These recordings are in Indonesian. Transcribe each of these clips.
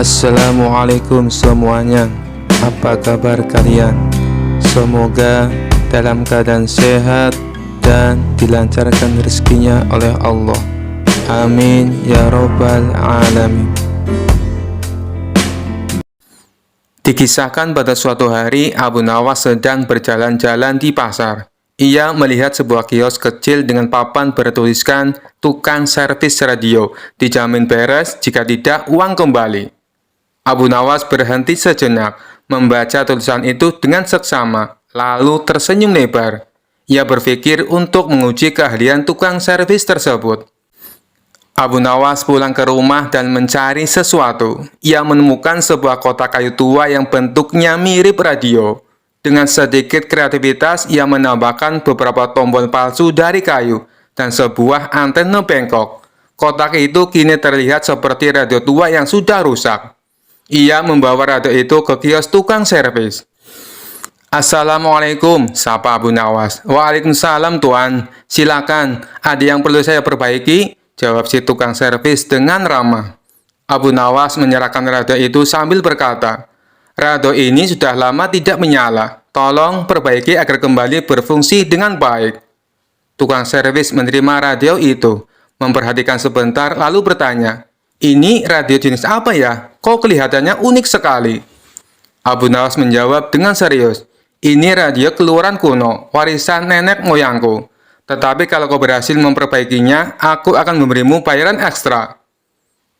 Assalamualaikum semuanya. Apa kabar kalian? Semoga dalam keadaan sehat dan dilancarkan rezekinya oleh Allah. Amin ya robbal alamin. Dikisahkan pada suatu hari Abu Nawas sedang berjalan-jalan di pasar. Ia melihat sebuah kios kecil dengan papan bertuliskan tukang servis radio, dijamin beres, jika tidak uang kembali. Abu Nawas berhenti sejenak, membaca tulisan itu dengan seksama, lalu tersenyum lebar. Ia berpikir untuk menguji keahlian tukang servis tersebut. Abu Nawas pulang ke rumah dan mencari sesuatu. Ia menemukan sebuah kotak kayu tua yang bentuknya mirip radio. Dengan sedikit kreativitas, ia menambahkan beberapa tombol palsu dari kayu dan sebuah antena bengkok. Kotak itu kini terlihat seperti radio tua yang sudah rusak. Ia membawa radio itu ke kios tukang servis. Assalamualaikum, sapa Abu Nawas. Waalaikumsalam tuan, silakan, ada yang perlu saya perbaiki? Jawab si tukang servis dengan ramah. Abu Nawas menyerahkan radio itu sambil berkata, radio ini sudah lama tidak menyala, tolong perbaiki agar kembali berfungsi dengan baik. Tukang servis menerima radio itu, memperhatikan sebentar lalu bertanya, ini radio jenis apa ya? Kok kelihatannya unik sekali? Abu Nawas menjawab dengan serius, ini radio keluaran kuno, warisan nenek moyangku. Tetapi kalau kau berhasil memperbaikinya, aku akan memberimu bayaran ekstra.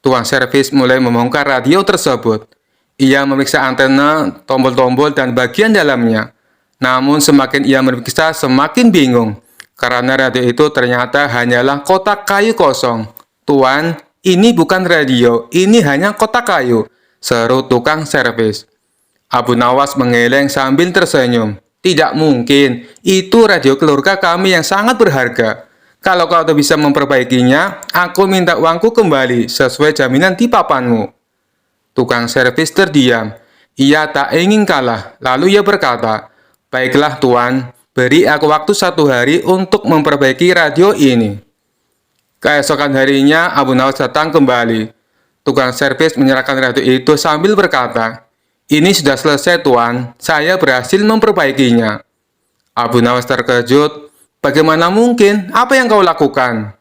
Tukang servis mulai membongkar radio tersebut. Ia memeriksa antena, tombol-tombol, dan bagian dalamnya. Namun semakin ia memeriksa, semakin bingung. Karena radio itu ternyata hanyalah kotak kayu kosong. Tuan, ini bukan radio, ini hanya kotak kayu, seru tukang servis. Abu Nawas menggeleng sambil tersenyum. Tidak mungkin, itu radio keluarga kami yang sangat berharga. Kalau kau bisa memperbaikinya, aku minta uangku kembali sesuai jaminan di papanmu. Tukang servis terdiam. Ia tak ingin kalah, lalu ia berkata, baiklah tuan, beri aku waktu 1 hari untuk memperbaiki radio ini. Keesokan harinya, Abu Nawas datang kembali. Tukang servis menyerahkan radio itu sambil berkata, ini sudah selesai tuan, saya berhasil memperbaikinya. Abu Nawas terkejut, bagaimana mungkin, apa yang kau lakukan?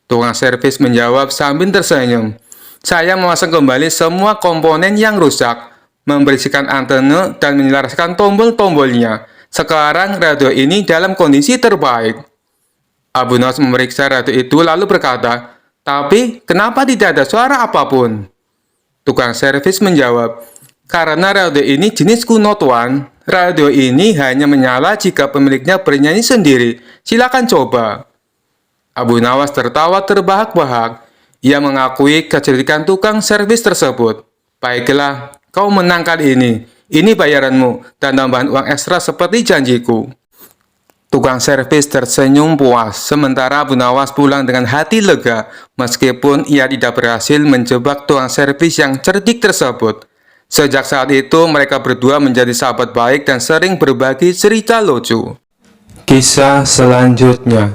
Tukang servis menjawab sambil tersenyum, saya memasang kembali semua komponen yang rusak, membersihkan antena dan menyelaraskan tombol-tombolnya. Sekarang radio ini dalam kondisi terbaik. Abu Nawas memeriksa radio itu lalu berkata, tapi kenapa tidak ada suara apapun? Tukang servis menjawab, karena radio ini jenis kuno tuan. Radio ini hanya menyala jika pemiliknya bernyanyi sendiri. Silakan coba. Abu Nawas tertawa terbahak-bahak. Ia mengakui kecerdikan tukang servis tersebut. Baiklah, kau menang kali ini. Ini bayaranmu dan tambahan uang ekstra seperti janjiku. Tukang servis tersenyum puas, sementara Abu Nawas pulang dengan hati lega, meskipun ia tidak berhasil menjebak tukang servis yang cerdik tersebut. Sejak saat itu, mereka berdua menjadi sahabat baik dan sering berbagi cerita lucu. Kisah selanjutnya.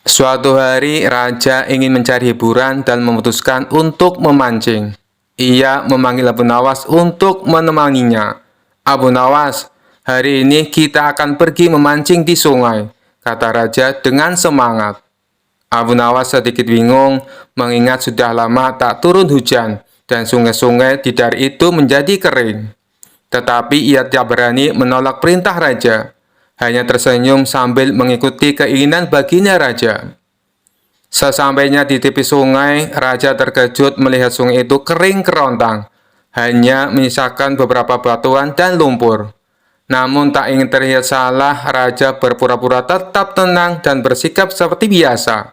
Suatu hari, raja ingin mencari hiburan dan memutuskan untuk memancing. Ia memanggil Abu Nawas untuk menemaninya. Abu Nawas, hari ini kita akan pergi memancing di sungai, kata raja dengan semangat. Abu Nawas sedikit bingung, mengingat sudah lama tak turun hujan, dan sungai-sungai di daerah itu menjadi kering. Tetapi ia tidak berani menolak perintah raja, hanya tersenyum sambil mengikuti keinginan baginda raja. Sesampainya di tepi sungai, raja terkejut melihat sungai itu kering kerontang, hanya menyisakan beberapa batuan dan lumpur. Namun tak ingin terlihat salah, raja berpura-pura tetap tenang dan bersikap seperti biasa.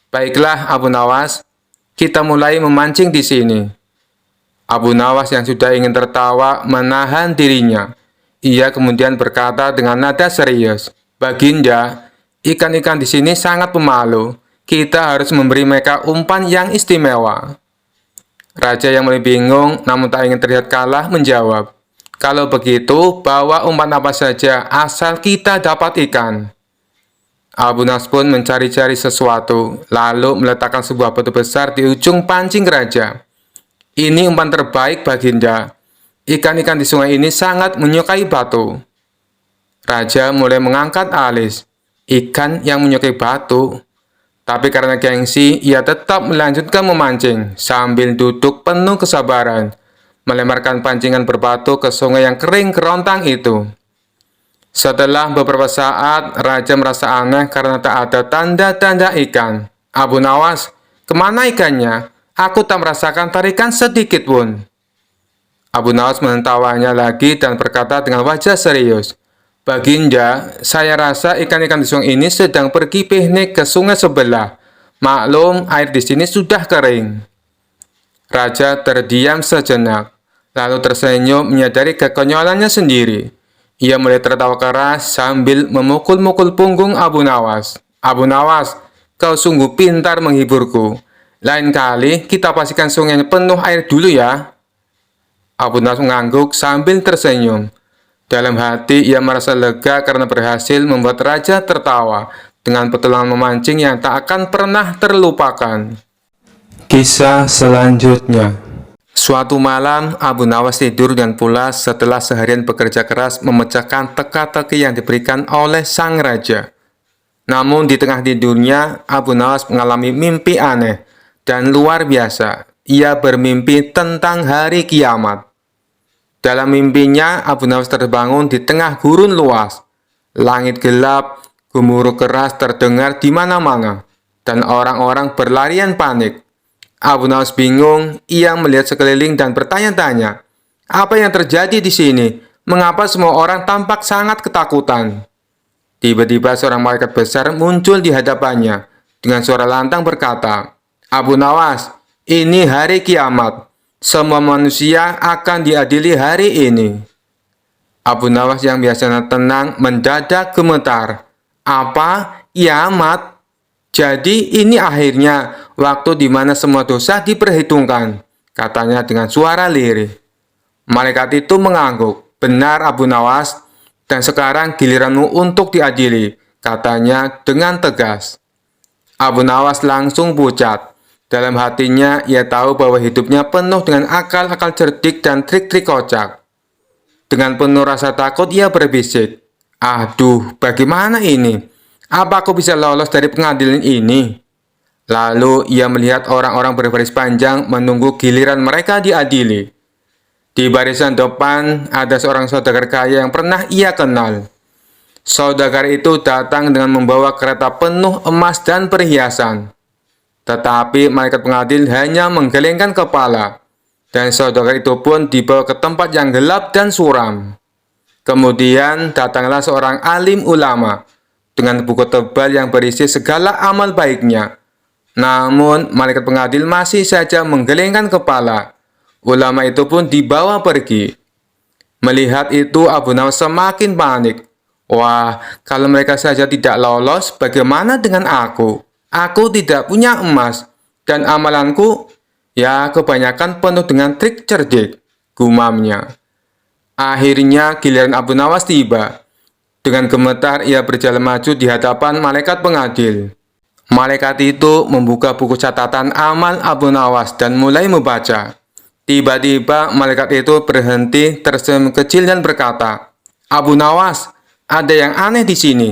Baiklah Abu Nawas, kita mulai memancing di sini. Abu Nawas yang sudah ingin tertawa menahan dirinya. Ia kemudian berkata dengan nada serius, Baginda, ikan-ikan di sini sangat pemalu. Kita harus memberi mereka umpan yang istimewa. Raja yang mulai bingung namun tak ingin terlihat kalah menjawab, kalau begitu bawa umpan apa saja asal kita dapat ikan. Abu Nawas pun mencari-cari sesuatu, lalu meletakkan sebuah batu besar di ujung pancing raja. Ini umpan terbaik baginda. Ikan-ikan di sungai ini sangat menyukai batu. Raja mulai mengangkat alis. Ikan yang menyukai batu. Tapi karena gengsi, ia tetap melanjutkan memancing sambil duduk penuh kesabaran, melemparkan pancingan berbatu ke sungai yang kering kerontang itu. Setelah beberapa saat, Raja merasa aneh karena tak ada tanda-tanda ikan. Abu Nawas, kemana ikannya? Aku tak merasakan tarikan sedikit pun. Abu Nawas menentawanya lagi dan berkata dengan wajah serius, Baginda, saya rasa ikan-ikan di sungai ini sedang pergi piknik ke sungai sebelah. Maklum, air di sini sudah kering. Raja terdiam sejenak, lalu tersenyum menyadari kekonyolannya sendiri. Ia mulai tertawa keras sambil memukul-mukul punggung Abu Nawas. Abu Nawas, kau sungguh pintar menghiburku. Lain kali kita pastikan sungainya penuh air dulu ya. Abu Nawas mengangguk sambil tersenyum. Dalam hati ia merasa lega karena berhasil membuat Raja tertawa dengan pertolongan memancing yang tak akan pernah terlupakan. Kisah selanjutnya. Suatu malam, Abu Nawas tidur dengan pulas setelah seharian bekerja keras memecahkan teka-teki yang diberikan oleh sang raja. Namun di tengah tidurnya, Abu Nawas mengalami mimpi aneh dan luar biasa. Ia bermimpi tentang hari kiamat. Dalam mimpinya, Abu Nawas terbangun di tengah gurun luas. Langit gelap, gemuruh keras terdengar di mana-mana, dan orang-orang berlarian panik. Abu Nawas bingung, ia melihat sekeliling dan bertanya-tanya, apa yang terjadi di sini? Mengapa semua orang tampak sangat ketakutan? Tiba-tiba seorang malaikat besar muncul di hadapannya dengan suara lantang berkata, Abu Nawas, ini hari kiamat. Semua manusia akan diadili hari ini. Abu Nawas yang biasanya tenang mendadak gemetar. Apa? Kiamat? Jadi ini akhirnya waktu di mana semua dosa diperhitungkan, katanya dengan suara lirih. Malaikat itu mengangguk, benar Abu Nawas, dan sekarang giliranmu untuk diadili, katanya dengan tegas. Abu Nawas langsung pucat. Dalam hatinya, ia tahu bahwa hidupnya penuh dengan akal-akal cerdik dan trik-trik kocak. Dengan penuh rasa takut, ia berbisik, aduh, bagaimana ini? Apa aku bisa lolos dari pengadilan ini? Lalu ia melihat orang-orang berbaris panjang menunggu giliran mereka diadili. Di barisan depan ada seorang saudagar kaya yang pernah ia kenal. Saudagar itu datang dengan membawa kereta penuh emas dan perhiasan. Tetapi malaikat pengadil hanya menggelengkan kepala, dan saudagar itu pun dibawa ke tempat yang gelap dan suram. Kemudian datanglah seorang alim ulama dengan buku tebal yang berisi segala amal baiknya. Namun, malaikat pengadil masih saja menggelengkan kepala. Ulama itu pun dibawa pergi. Melihat itu, Abu Nawas semakin panik. Wah, kalau mereka saja tidak lolos, bagaimana dengan aku? Aku tidak punya emas, dan amalanku, ya kebanyakan penuh dengan trik cerdik, gumamnya. Akhirnya, giliran Abu Nawas tiba. Dengan gemetar, ia berjalan maju di hadapan malaikat pengadil. Malaikat itu membuka buku catatan amal Abu Nawas dan mulai membaca. Tiba-tiba, malaikat itu berhenti, tersenyum kecil dan berkata, Abu Nawas, ada yang aneh di sini.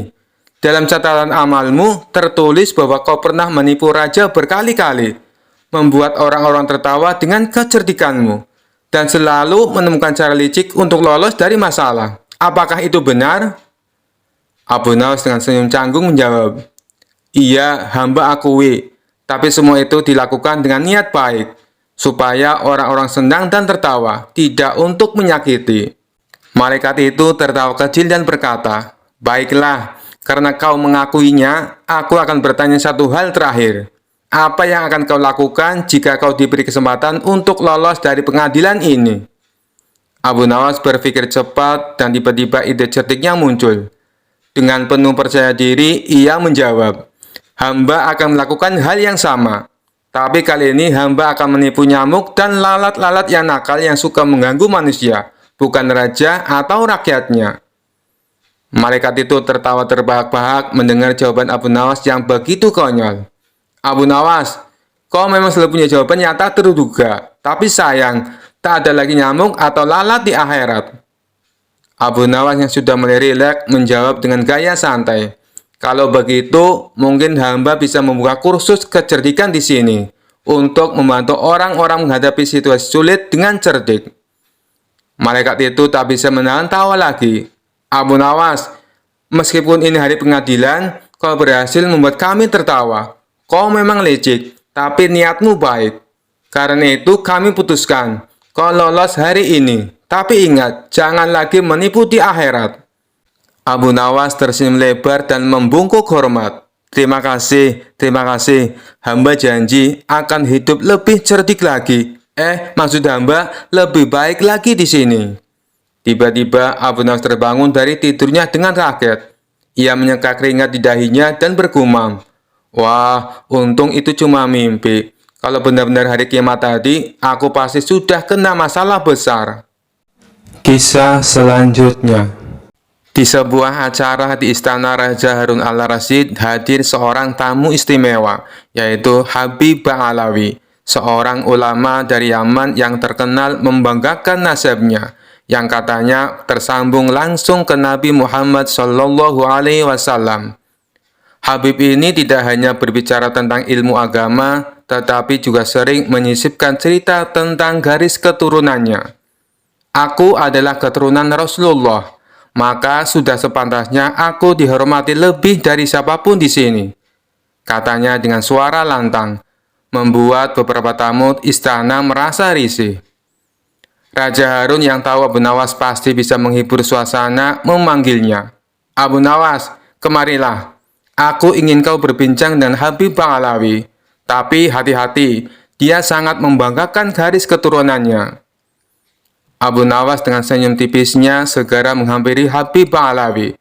Dalam catatan amalmu, tertulis bahwa kau pernah menipu raja berkali-kali, membuat orang-orang tertawa dengan kecerdikanmu, dan selalu menemukan cara licik untuk lolos dari masalah. Apakah itu benar? Abu Nawas dengan senyum canggung menjawab, iya, hamba akui, tapi semua itu dilakukan dengan niat baik, supaya orang-orang senang dan tertawa, tidak untuk menyakiti. Malaikat itu tertawa kecil dan berkata, baiklah, karena kau mengakuinya, aku akan bertanya satu hal terakhir. Apa yang akan kau lakukan jika kau diberi kesempatan untuk lolos dari pengadilan ini? Abu Nawas berpikir cepat dan tiba-tiba ide cerdiknya muncul. Dengan penuh percaya diri, ia menjawab, hamba akan melakukan hal yang sama. Tapi kali ini hamba akan menipu nyamuk dan lalat-lalat yang nakal yang suka mengganggu manusia, bukan raja atau rakyatnya. Malaikat itu tertawa terbahak-bahak mendengar jawaban Abu Nawas yang begitu konyol. Abu Nawas, Kau memang selalu punya jawaban yang tak terduga. Tapi sayang, tak ada lagi nyamuk atau lalat di akhirat. Abu Nawas yang sudah mulai rileks menjawab dengan gaya santai. Kalau begitu, mungkin hamba bisa membuka kursus kecerdikan di sini untuk membantu orang-orang menghadapi situasi sulit dengan cerdik. Malaikat itu tak bisa menahan tawa lagi. Abu Nawas, meskipun ini hari pengadilan, kau berhasil membuat kami tertawa. Kau memang licik, tapi niatmu baik. Karena itu kami putuskan, kau lolos hari ini. Tapi ingat, jangan lagi menipu di akhirat. Abu Nawas tersenyum lebar dan membungkuk hormat. Terima kasih. Hamba janji akan hidup lebih cerdik lagi. Maksud hamba lebih baik lagi di sini. Tiba-tiba Abu Nawas terbangun dari tidurnya dengan kaget. Ia menyeka keringat di dahinya dan bergumam. Wah, untung itu cuma mimpi. Kalau benar-benar hari kiamat tadi, aku pasti sudah kena masalah besar. Kisah selanjutnya. Di sebuah acara di Istana Raja Harun al-Rasyid hadir seorang tamu istimewa, yaitu Habib Ba'alawi, seorang ulama dari Yaman yang terkenal membanggakan nasabnya, yang katanya tersambung langsung ke Nabi Muhammad SAW. Habib ini tidak hanya berbicara tentang ilmu agama, tetapi juga sering menyisipkan cerita tentang garis keturunannya. Aku adalah keturunan Rasulullah, maka sudah sepantasnya aku dihormati lebih dari siapapun di sini. Katanya dengan suara lantang, membuat beberapa tamu istana merasa risih. Raja Harun yang tahu Abu Nawas pasti bisa menghibur suasana memanggilnya. Abu Nawas, kemarilah. Aku ingin kau berbincang dengan Habib Ba'alawi. Tapi hati-hati, dia sangat membanggakan garis keturunannya. Abu Nawas dengan senyum tipisnya segera menghampiri Habib Ba'alawi.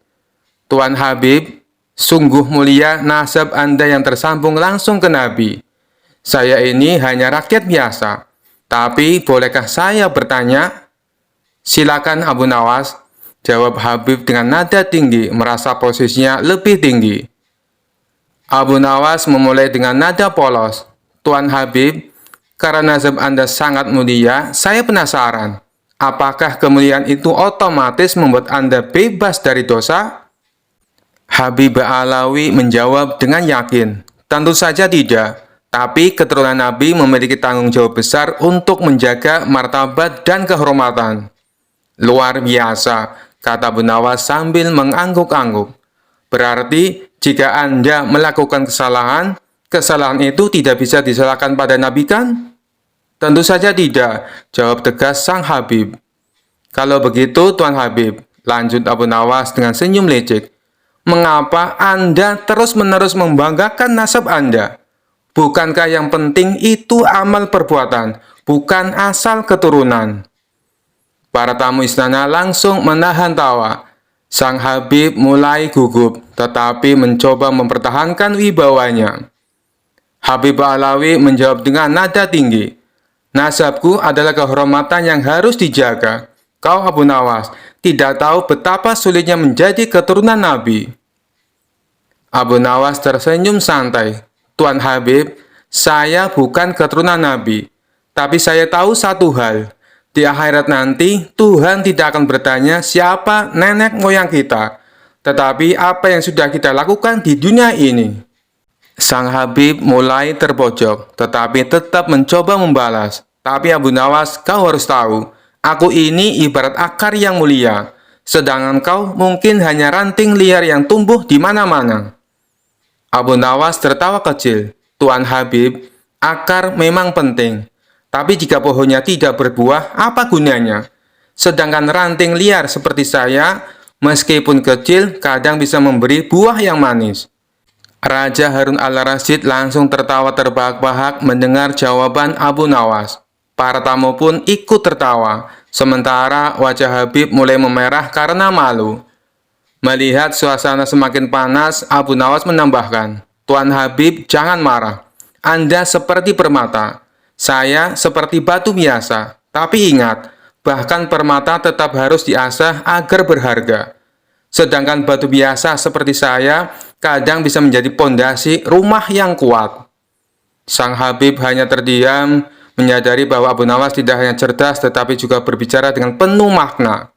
Tuan Habib, sungguh mulia nasab Anda yang tersambung langsung ke Nabi. Saya ini hanya rakyat biasa. Tapi bolehkah saya bertanya? Silakan Abu Nawas, jawab Habib dengan nada tinggi, merasa posisinya lebih tinggi. Abu Nawas memulai dengan nada polos. Tuan Habib, karena nasab Anda sangat mulia, saya penasaran. Apakah kemuliaan itu otomatis membuat Anda bebas dari dosa? Habib Ba'alawi menjawab dengan yakin. Tentu saja tidak. Tapi keturunan Nabi memiliki tanggung jawab besar untuk menjaga martabat dan kehormatan. Luar biasa, kata Abu Nawas sambil mengangguk-angguk. Berarti jika Anda melakukan kesalahan, kesalahan itu tidak bisa disalahkan pada Nabi kan? Tentu saja tidak, jawab tegas sang Habib. Kalau begitu Tuan Habib, lanjut Abu Nawas dengan senyum lecek. Mengapa Anda terus-menerus membanggakan nasab Anda? Bukankah yang penting itu amal perbuatan, bukan asal keturunan? Para tamu istana langsung menahan tawa. Sang Habib mulai gugup, tetapi mencoba mempertahankan wibawanya. Habib Ba'alawi menjawab dengan nada tinggi. Nasabku adalah kehormatan yang harus dijaga. Kau Abu Nawas tidak tahu betapa sulitnya menjadi keturunan Nabi. Abu Nawas tersenyum santai. Tuan Habib, saya bukan keturunan Nabi, tapi saya tahu satu hal. Di akhirat nanti, Tuhan tidak akan bertanya siapa nenek moyang kita, tetapi apa yang sudah kita lakukan di dunia ini. Sang Habib mulai terpojok, tetapi tetap mencoba membalas. Tapi Abu Nawas, kau harus tahu, aku ini ibarat akar yang mulia, sedangkan kau mungkin hanya ranting liar yang tumbuh di mana-mana. Abu Nawas tertawa kecil. Tuan Habib, akar memang penting. Tapi jika pohonnya tidak berbuah, apa gunanya? Sedangkan ranting liar seperti saya, meskipun kecil, kadang bisa memberi buah yang manis. Raja Harun al-Rasyid langsung tertawa terbahak-bahak mendengar jawaban Abu Nawas. Para tamu pun ikut tertawa, sementara wajah Habib mulai memerah karena malu. Melihat suasana semakin panas, Abu Nawas menambahkan, Tuan Habib, jangan marah. Anda seperti permata. Saya seperti batu biasa, tapi ingat, bahkan permata tetap harus diasah agar berharga. Sedangkan batu biasa seperti saya, kadang bisa menjadi pondasi rumah yang kuat. Sang Habib hanya terdiam, menyadari bahwa Abu Nawas tidak hanya cerdas tetapi juga berbicara dengan penuh makna.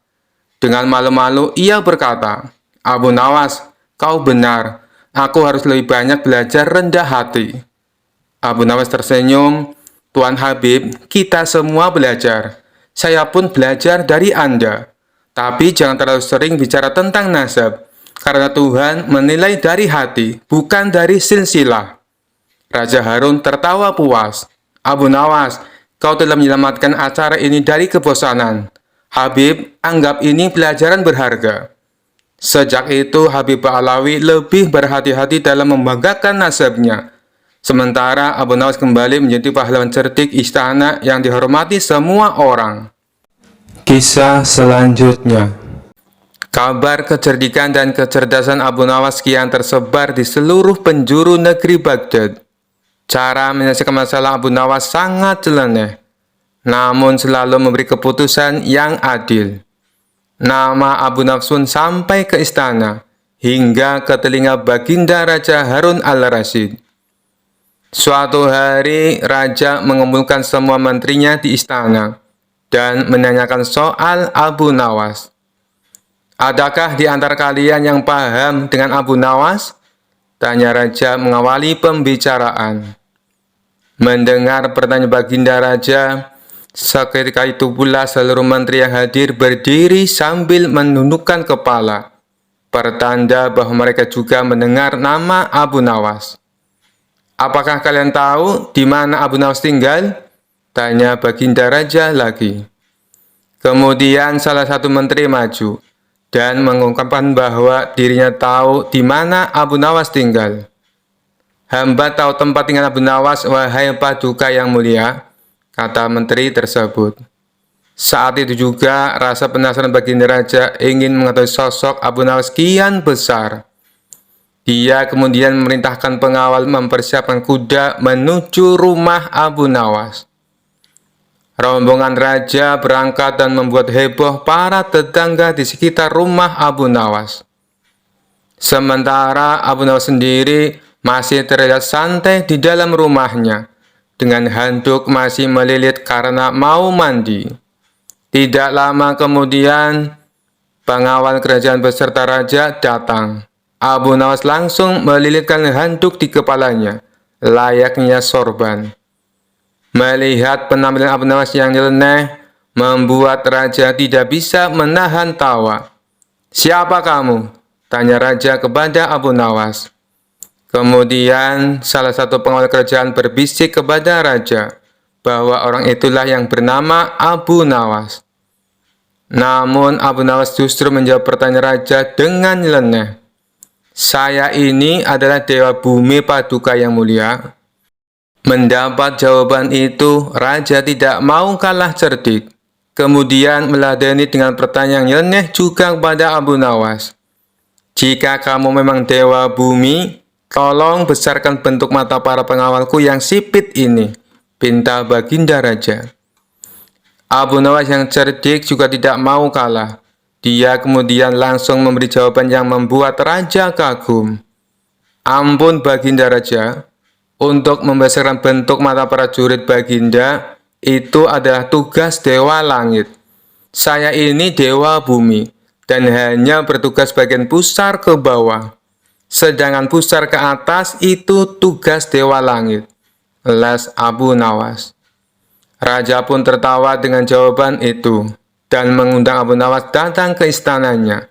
Dengan malu-malu ia berkata, "Abu Nawas, kau benar. Aku harus lebih banyak belajar rendah hati." Abu Nawas tersenyum, "Tuan Habib, kita semua belajar. Saya pun belajar dari Anda. Tapi jangan terlalu sering bicara tentang nasab, karena Tuhan menilai dari hati, bukan dari silsilah." Raja Harun tertawa puas. "Abu Nawas, kau telah menyelamatkan acara ini dari kebosanan. Habib, anggap ini pelajaran berharga." Sejak itu, Habib Ba'alawi lebih berhati-hati dalam membanggakan nasabnya. Sementara Abu Nawas kembali menjadi pahlawan cerdik istana yang dihormati semua orang. Kisah selanjutnya. Kabar kecerdikan dan kecerdasan Abu Nawas kian tersebar di seluruh penjuru negeri Baghdad. Cara menyelesaikan masalah Abu Nawas sangat nyeleneh, namun selalu memberi keputusan yang adil. Nama Abu Nawas pun sampai ke istana, hingga ke telinga Baginda Raja Harun al-Rasyid. Suatu hari, Raja mengumpulkan semua menterinya di istana dan menanyakan soal Abu Nawas. "Adakah di antara kalian yang paham dengan Abu Nawas?" tanya Raja mengawali pembicaraan. Mendengar pertanyaan Baginda Raja, seketika itu pula seluruh menteri yang hadir berdiri sambil menundukkan kepala, pertanda bahwa mereka juga mendengar nama Abu Nawas. "Apakah kalian tahu di mana Abu Nawas tinggal?" tanya Baginda Raja lagi. Kemudian salah satu menteri maju dan mengungkapkan bahwa dirinya tahu di mana Abu Nawas tinggal. "Hamba tahu tempat tinggal Abu Nawas, wahai Paduka yang mulia," kata menteri tersebut. Saat itu juga rasa penasaran Baginda Raja ingin mengetahui sosok Abu Nawas kian besar. Dia kemudian memerintahkan pengawal mempersiapkan kuda menuju rumah Abu Nawas. Rombongan raja berangkat dan membuat heboh para tetangga di sekitar rumah Abu Nawas. Sementara Abu Nawas sendiri masih terlihat santai di dalam rumahnya, dengan handuk masih melilit karena mau mandi. Tidak lama kemudian, pengawal kerajaan beserta raja datang. Abu Nawas langsung melilitkan handuk di kepalanya, layaknya sorban. Melihat penampilan Abu Nawas yang nyeleneh, membuat raja tidak bisa menahan tawa. "Siapa kamu?" tanya raja kepada Abu Nawas. Kemudian salah satu pengawal kerajaan berbisik kepada raja bahwa orang itulah yang bernama Abu Nawas. Namun Abu Nawas justru menjawab pertanyaan raja dengan nyeleneh. "Saya ini adalah Dewa Bumi Paduka yang mulia." Mendapat jawaban itu, raja tidak mau kalah cerdik. Kemudian meladeni dengan pertanyaan yang nyeleneh juga kepada Abu Nawas. "Jika kamu memang Dewa Bumi, tolong besarkan bentuk mata para pengawalku yang sipit ini," pinta Baginda Raja. Abu Nawas yang cerdik juga tidak mau kalah. Dia kemudian langsung memberi jawaban yang membuat raja kagum. "Ampun Baginda Raja, untuk membesarkan bentuk mata prajurit Baginda, itu adalah tugas Dewa Langit. Saya ini Dewa Bumi, dan hanya bertugas bagian pusar ke bawah. Sedangkan pusar ke atas itu tugas Dewa Langit," elas Abu Nawas. Raja pun tertawa dengan jawaban itu, dan mengundang Abu Nawas datang ke istananya.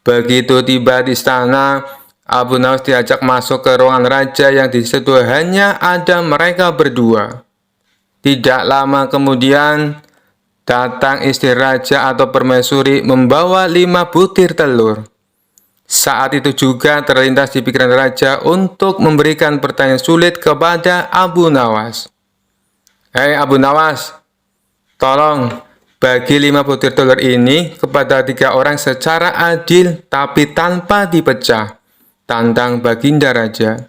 Begitu tiba di istana, Abu Nawas diajak masuk ke ruangan raja yang di situ hanya ada mereka berdua. Tidak lama kemudian, datang istri raja atau permaisuri membawa 5 butir telur. Saat itu juga terlintas di pikiran raja untuk memberikan pertanyaan sulit kepada Abu Nawas. "Hei Abu Nawas, tolong bagi 5 butir telur ini kepada 3 orang secara adil tapi tanpa dipecah," tantang Baginda Raja.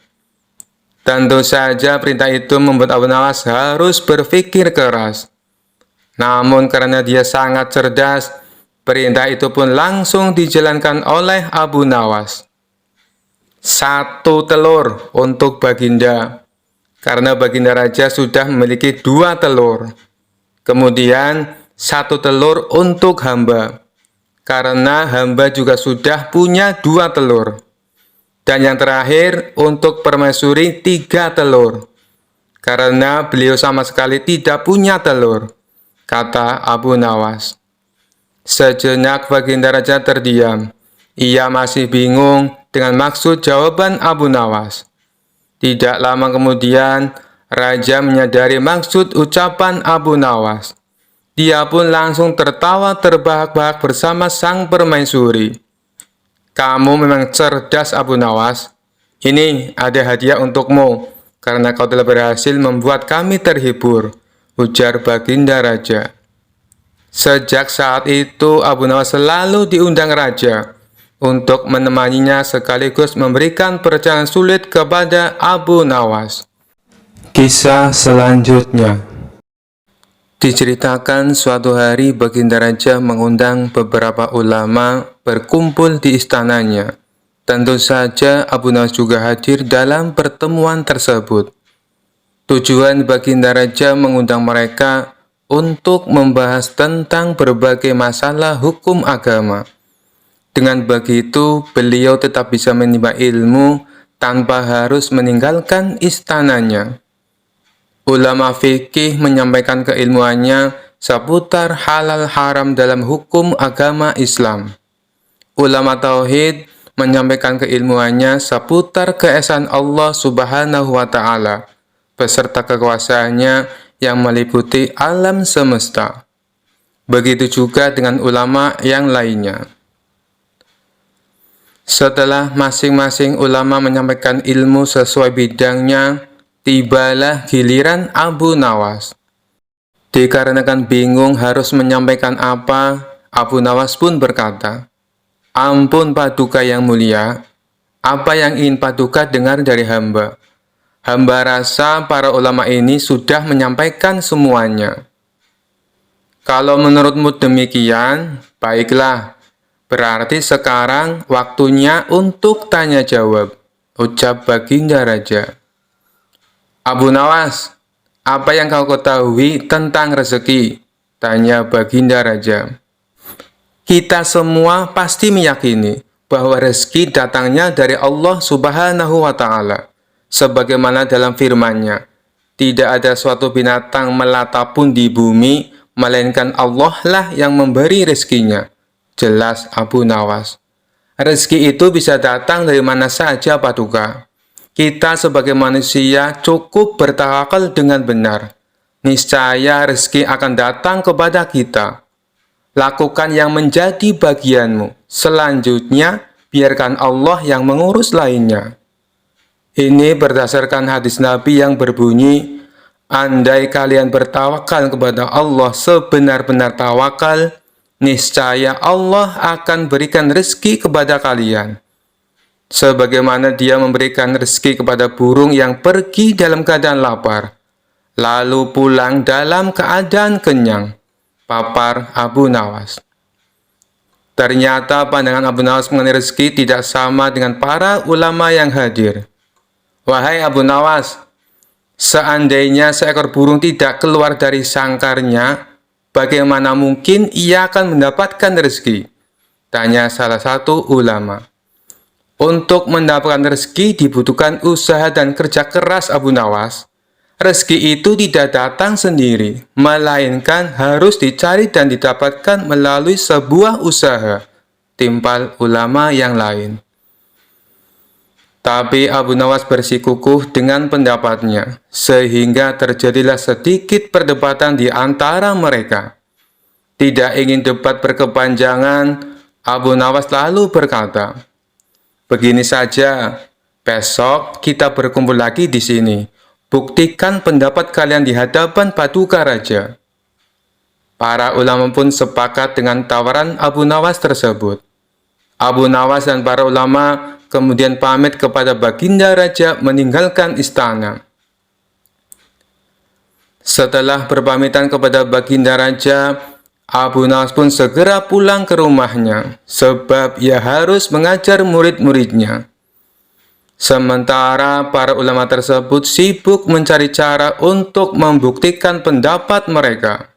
Tentu saja perintah itu membuat Abu Nawas harus berpikir keras. Namun karena dia sangat cerdas, perintah itu pun langsung dijalankan oleh Abu Nawas. 1 telur untuk Baginda, karena Baginda Raja sudah memiliki 2 telur. Kemudian 1 telur untuk hamba, karena hamba juga sudah punya 2 telur. Dan yang terakhir untuk permaisuri 3 telur, karena beliau sama sekali tidak punya telur, kata Abu Nawas. Sejenak Baginda Raja terdiam. Ia masih bingung dengan maksud jawaban Abu Nawas. Tidak lama kemudian, Raja menyadari maksud ucapan Abu Nawas. Dia pun langsung tertawa terbahak-bahak bersama sang permaisuri. Kamu memang cerdas, Abu Nawas. Ini ada hadiah untukmu, karena kau telah berhasil membuat kami terhibur, ujar Baginda Raja. Sejak saat itu, Abu Nawas selalu diundang Raja untuk menemaninya sekaligus memberikan perjalanan sulit kepada Abu Nawas. Kisah selanjutnya diceritakan suatu hari Baginda Raja mengundang beberapa ulama berkumpul di istananya. Tentu saja Abu Nawas juga hadir dalam pertemuan tersebut. Tujuan Baginda Raja mengundang mereka untuk membahas tentang berbagai masalah hukum agama. Dengan begitu, beliau tetap bisa menimba ilmu tanpa harus meninggalkan istananya. Ulama fikih menyampaikan keilmuannya seputar halal haram dalam hukum agama Islam. Ulama tauhid menyampaikan keilmuannya seputar keesaan Allah Subhanahu wa Ta'ala beserta kekuasaannya yang meliputi alam semesta. Begitu juga dengan ulama yang lainnya. Setelah masing-masing ulama menyampaikan ilmu sesuai bidangnya, tibalah giliran Abu Nawas. Dikarenakan bingung harus menyampaikan apa, Abu Nawas pun berkata, "Ampun Paduka yang mulia, apa yang ingin Paduka dengar dari hamba? Hamba rasa para ulama ini sudah menyampaikan semuanya." "Kalau menurutmu demikian, baiklah. Berarti sekarang waktunya untuk tanya jawab," ucap Baginda Raja. "Abu Nawas, apa yang kau ketahui tentang rezeki?" tanya Baginda Raja. "Kita semua pasti meyakini bahwa rezeki datangnya dari Allah Subhanahu wa Ta'ala. Sebagaimana dalam firman-Nya, tidak ada suatu binatang melata pun di bumi, melainkan Allah lah yang memberi rezekinya," jelas Abu Nawas. "Rezeki itu bisa datang dari mana saja, Paduka. Kita sebagai manusia cukup bertawakal dengan benar. Niscaya rezeki akan datang kepada kita. Lakukan yang menjadi bagianmu. Selanjutnya, biarkan Allah yang mengurus lainnya." Ini berdasarkan hadis Nabi yang berbunyi, "Andai kalian bertawakal kepada Allah sebenar-benar tawakal, niscaya Allah akan berikan rezeki kepada kalian. Sebagaimana Dia memberikan rezeki kepada burung yang pergi dalam keadaan lapar, lalu pulang dalam keadaan kenyang," papar Abu Nawas. Ternyata pandangan Abu Nawas mengenai rezeki tidak sama dengan para ulama yang hadir. "Wahai Abu Nawas, seandainya seekor burung tidak keluar dari sangkarnya, bagaimana mungkin ia akan mendapatkan rezeki?" tanya salah satu ulama. "Untuk mendapatkan rezeki dibutuhkan usaha dan kerja keras, Abu Nawas. Rezeki itu tidak datang sendiri, melainkan harus dicari dan didapatkan melalui sebuah usaha," timpal ulama yang lain. Tapi Abu Nawas bersikukuh dengan pendapatnya, sehingga terjadilah sedikit perdebatan di antara mereka. Tidak ingin debat berkepanjangan, Abu Nawas lalu berkata, "Begini saja, besok kita berkumpul lagi di sini. Buktikan pendapat kalian di hadapan Paduka Raja." Para ulama pun sepakat dengan tawaran Abu Nawas tersebut. Abu Nawas dan para ulama kemudian pamit kepada Baginda Raja meninggalkan istana. Setelah berpamitan kepada Baginda Raja, Abu Nawas pun segera pulang ke rumahnya, sebab ia harus mengajar murid-muridnya. Sementara para ulama tersebut sibuk mencari cara untuk membuktikan pendapat mereka.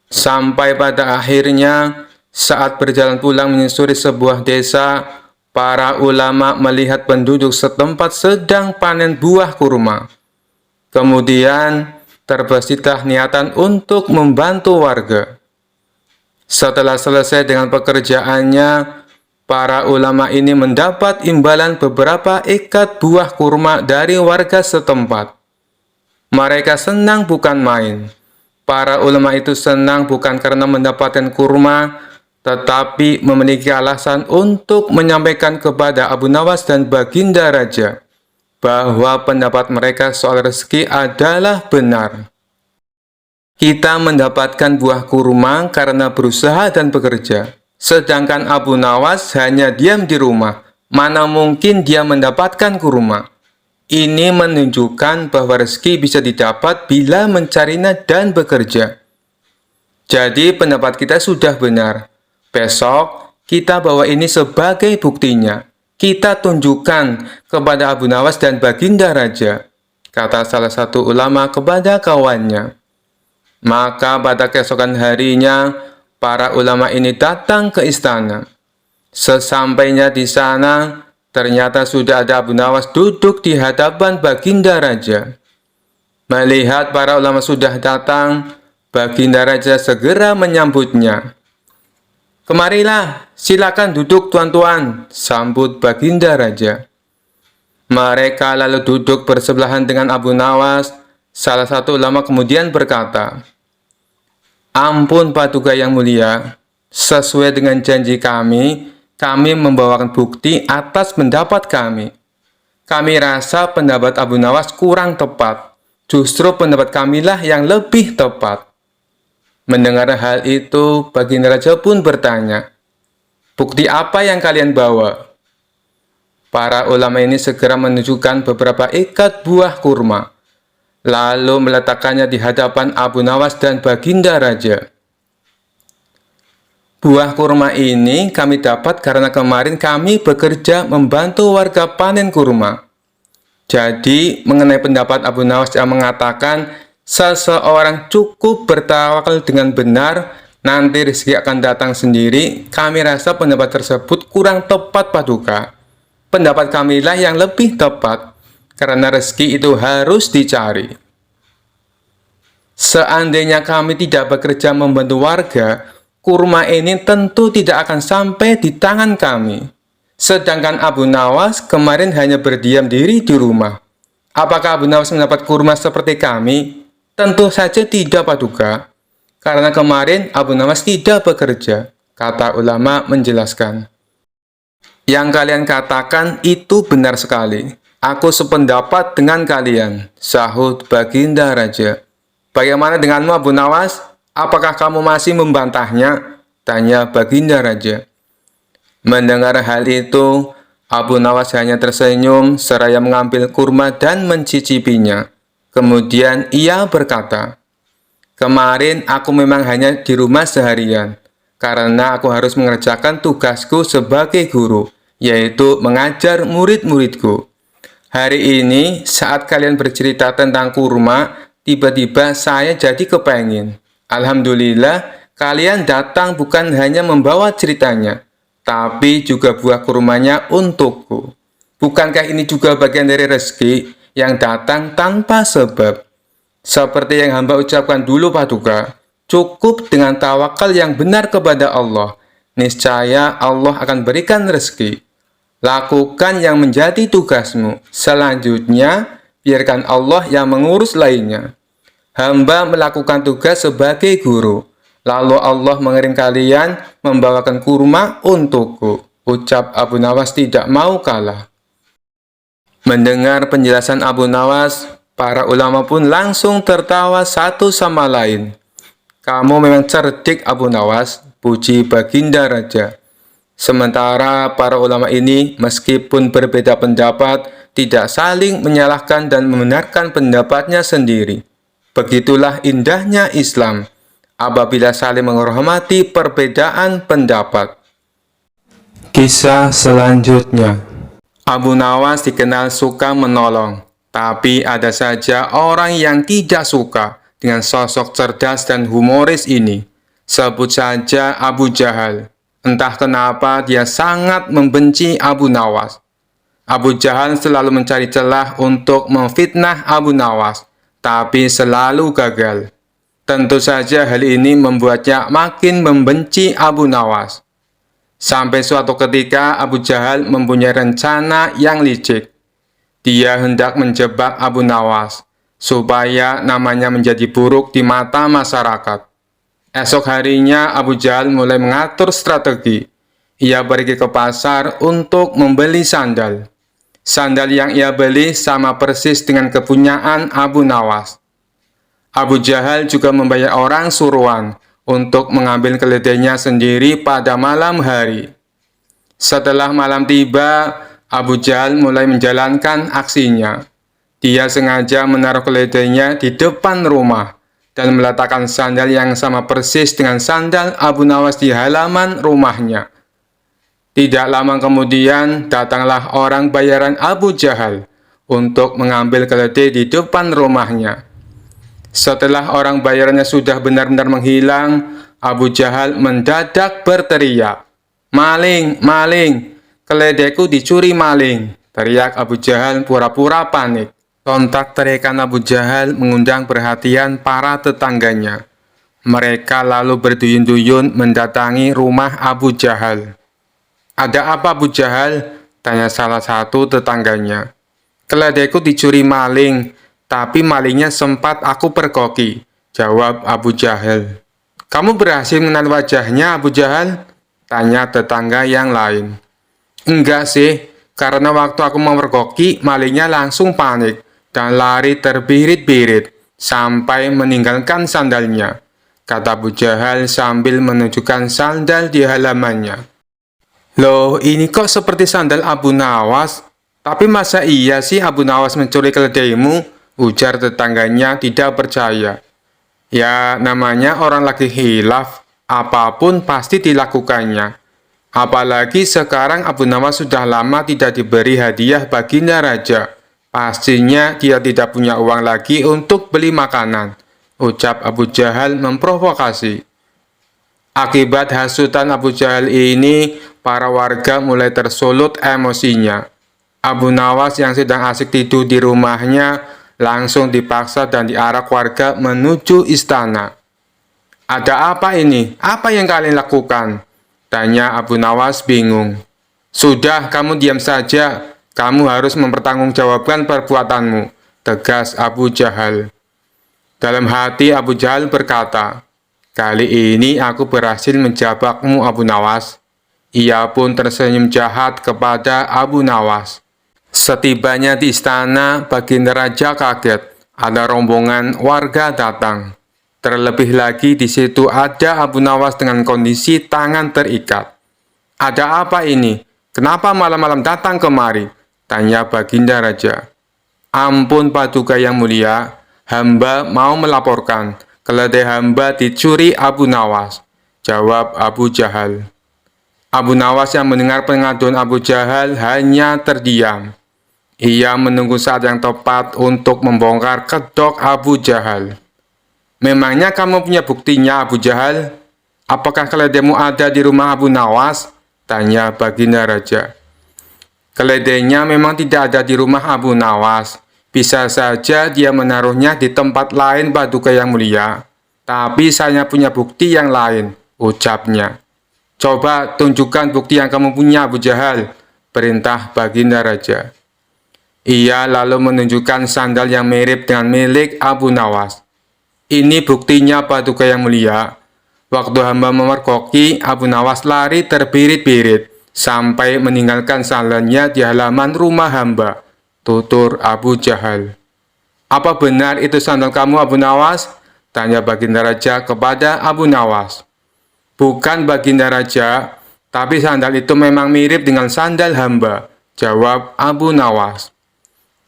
Sampai pada akhirnya, saat berjalan pulang menyusuri sebuah desa, para ulama melihat penduduk setempat sedang panen buah kurma. Kemudian, terbesitlah niatan untuk membantu warga. Setelah selesai dengan pekerjaannya, para ulama ini mendapat imbalan beberapa ikat buah kurma dari warga setempat. Mereka senang bukan main. Para ulama itu senang bukan karena mendapatkan kurma, tetapi memiliki alasan untuk menyampaikan kepada Abu Nawas dan Baginda Raja bahwa pendapat mereka soal rezeki adalah benar. Kita mendapatkan buah kurma karena berusaha dan bekerja, sedangkan Abu Nawas hanya diam di rumah. Mana mungkin dia mendapatkan kurma? Ini menunjukkan bahwa rezeki bisa didapat bila mencarinya dan bekerja. Jadi pendapat kita sudah benar. Besok kita bawa ini sebagai buktinya. Kita tunjukkan kepada Abu Nawas dan Baginda Raja, kata salah satu ulama kepada kawannya. Maka pada keesokan harinya, para ulama ini datang ke istana. Sesampainya di sana, ternyata sudah ada Abu Nawas duduk di hadapan Baginda Raja. Melihat para ulama sudah datang, Baginda Raja segera menyambutnya. "Kemarilah, silakan duduk tuan-tuan," sambut Baginda Raja. Mereka lalu duduk bersebelahan dengan Abu Nawas. Salah satu ulama kemudian berkata, "Ampun Paduka yang mulia, sesuai dengan janji kami membawakan bukti atas pendapat kami. Kami rasa pendapat Abu Nawas kurang tepat. Justru pendapat kamilah yang lebih tepat." Mendengar hal itu, Baginda Raja pun bertanya, "Bukti apa yang kalian bawa?" Para ulama ini segera menunjukkan beberapa ikat buah kurma, lalu meletakkannya di hadapan Abu Nawas dan Baginda Raja. "Buah kurma ini kami dapat karena kemarin kami bekerja membantu warga panen kurma. Jadi, mengenai pendapat Abu Nawas yang mengatakan seseorang cukup bertawakal dengan benar, nanti rezeki akan datang sendiri, kami rasa pendapat tersebut kurang tepat Paduka. Pendapat kamilah yang lebih tepat, karena rezeki itu harus dicari. Seandainya kami tidak bekerja membantu warga, kurma ini tentu tidak akan sampai di tangan kami. Sedangkan Abu Nawas kemarin hanya berdiam diri di rumah. Apakah Abu Nawas mendapat kurma seperti kami? Tentu saja tidak Paduka, karena kemarin Abu Nawas tidak bekerja," kata ulama menjelaskan. "Yang kalian katakan itu benar sekali. Aku sependapat dengan kalian," sahut Baginda Raja. "Bagaimana denganmu Abu Nawas? Apakah kamu masih membantahnya?" tanya Baginda Raja. Mendengar hal itu, Abu Nawas hanya tersenyum seraya mengambil kurma dan mencicipinya. Kemudian ia berkata, "Kemarin aku memang hanya di rumah seharian, karena aku harus mengerjakan tugasku sebagai guru, yaitu mengajar murid-muridku. Hari ini, saat kalian bercerita tentang kurma, tiba-tiba saya jadi kepengin. Alhamdulillah, kalian datang bukan hanya membawa ceritanya, tapi juga buah kurmanya untukku. Bukankah ini juga bagian dari rezeki yang datang tanpa sebab? Seperti yang hamba ucapkan dulu Paduka, cukup dengan tawakal yang benar kepada Allah. Niscaya Allah akan berikan rezeki. Lakukan yang menjadi tugasmu. Selanjutnya, biarkan Allah yang mengurus lainnya. Hamba melakukan tugas sebagai guru. Lalu Allah mengirim kalian membawakan kurma untukku," ucap Abu Nawas tidak mau kalah. Mendengar penjelasan Abu Nawas, para ulama pun langsung tertawa satu sama lain. "Kamu memang cerdik Abu Nawas," puji Baginda Raja. Sementara para ulama ini meskipun berbeda pendapat, tidak saling menyalahkan dan membenarkan pendapatnya sendiri. Begitulah indahnya Islam, apabila saling menghormati perbedaan pendapat. Kisah selanjutnya. Abu Nawas dikenal suka menolong, tapi ada saja orang yang tidak suka dengan sosok cerdas dan humoris ini. Sebut saja Abu Jahal. Entah kenapa dia sangat membenci Abu Nawas. Abu Jahal selalu mencari celah untuk memfitnah Abu Nawas, tapi selalu gagal. Tentu saja hal ini membuatnya makin membenci Abu Nawas. Sampai suatu ketika Abu Jahal mempunyai rencana yang licik. Dia hendak menjebak Abu Nawas, supaya namanya menjadi buruk di mata masyarakat. Esok harinya Abu Jahal mulai mengatur strategi. Ia pergi ke pasar untuk membeli sandal. Sandal yang ia beli sama persis dengan kepunyaan Abu Nawas. Abu Jahal juga membayar orang suruhan untuk mengambil keledainya sendiri pada malam hari. Setelah malam tiba, Abu Jahal mulai menjalankan aksinya. Dia sengaja menaruh keledainya di depan rumah dan meletakkan sandal yang sama persis dengan sandal Abu Nawas di halaman rumahnya. Tidak lama kemudian, datanglah orang bayaran Abu Jahal untuk mengambil keledai di depan rumahnya. Setelah orang bayarannya sudah benar-benar menghilang, Abu Jahal mendadak berteriak, "Maling, maling, keledaiku dicuri maling!" Teriak Abu Jahal pura-pura panik. Sontak teriakan Abu Jahal mengundang perhatian para tetangganya. Mereka lalu berduyun-duyun mendatangi rumah Abu Jahal. "Ada apa Abu Jahal?" tanya salah satu tetangganya. "Keledaiku dicuri maling, tapi malingnya sempat aku pergoki," jawab Abu Jahal. "Kamu berhasil mengenal wajahnya Abu Jahal?" tanya tetangga yang lain. "Enggak sih, karena waktu aku memergoki, malingnya langsung panik dan lari terbirit-birit sampai meninggalkan sandalnya," kata Abu Jahal sambil menunjukkan sandal di halamannya. "Loh, ini kok seperti sandal Abu Nawas? Tapi masa iya sih Abu Nawas mencuri keledaimu?" ujar tetangganya tidak percaya. "Ya, namanya orang lagi khilaf, apapun pasti dilakukannya. Apalagi sekarang Abu Nawas sudah lama tidak diberi hadiah baginda raja. Pastinya dia tidak punya uang lagi untuk beli makanan," ucap Abu Jahal memprovokasi. Akibat hasutan Abu Jahal ini, para warga mulai tersulut emosinya. Abu Nawas yang sedang asik tidur di rumahnya langsung dipaksa dan diarak warga menuju istana. "Ada apa ini? Apa yang kalian lakukan?" tanya Abu Nawas bingung. "Sudah, kamu diam saja. Kamu harus mempertanggungjawabkan perbuatanmu," tegas Abu Jahal. Dalam hati Abu Jahal berkata, "Kali ini aku berhasil menjebakmu Abu Nawas." Ia pun tersenyum jahat kepada Abu Nawas. Setibanya di istana, baginda raja kaget. Ada rombongan warga datang. Terlebih lagi di situ ada Abu Nawas dengan kondisi tangan terikat. "Ada apa ini? Kenapa malam-malam datang kemari?" tanya baginda raja. "Ampun Paduka yang mulia, hamba mau melaporkan keledai hamba dicuri Abu Nawas," jawab Abu Jahal. Abu Nawas yang mendengar pengaduan Abu Jahal hanya terdiam. Ia menunggu saat yang tepat untuk membongkar kedok Abu Jahal. "Memangnya kamu punya buktinya Abu Jahal? Apakah keledaimu ada di rumah Abu Nawas?" tanya baginda raja. "Keledainya memang tidak ada di rumah Abu Nawas. Bisa saja dia menaruhnya di tempat lain Paduka yang mulia. Tapi saya punya bukti yang lain," ucapnya. "Coba tunjukkan bukti yang kamu punya Abu Jahal," perintah baginda raja. Ia lalu menunjukkan sandal yang mirip dengan milik Abu Nawas. "Ini buktinya Paduka yang mulia. Waktu hamba memergoki, Abu Nawas lari terbirit-birit sampai meninggalkan sandalnya di halaman rumah hamba," tutur Abu Jahal. "Apa benar itu sandal kamu Abu Nawas?" tanya baginda raja kepada Abu Nawas. "Bukan baginda raja, tapi sandal itu memang mirip dengan sandal hamba," jawab Abu Nawas.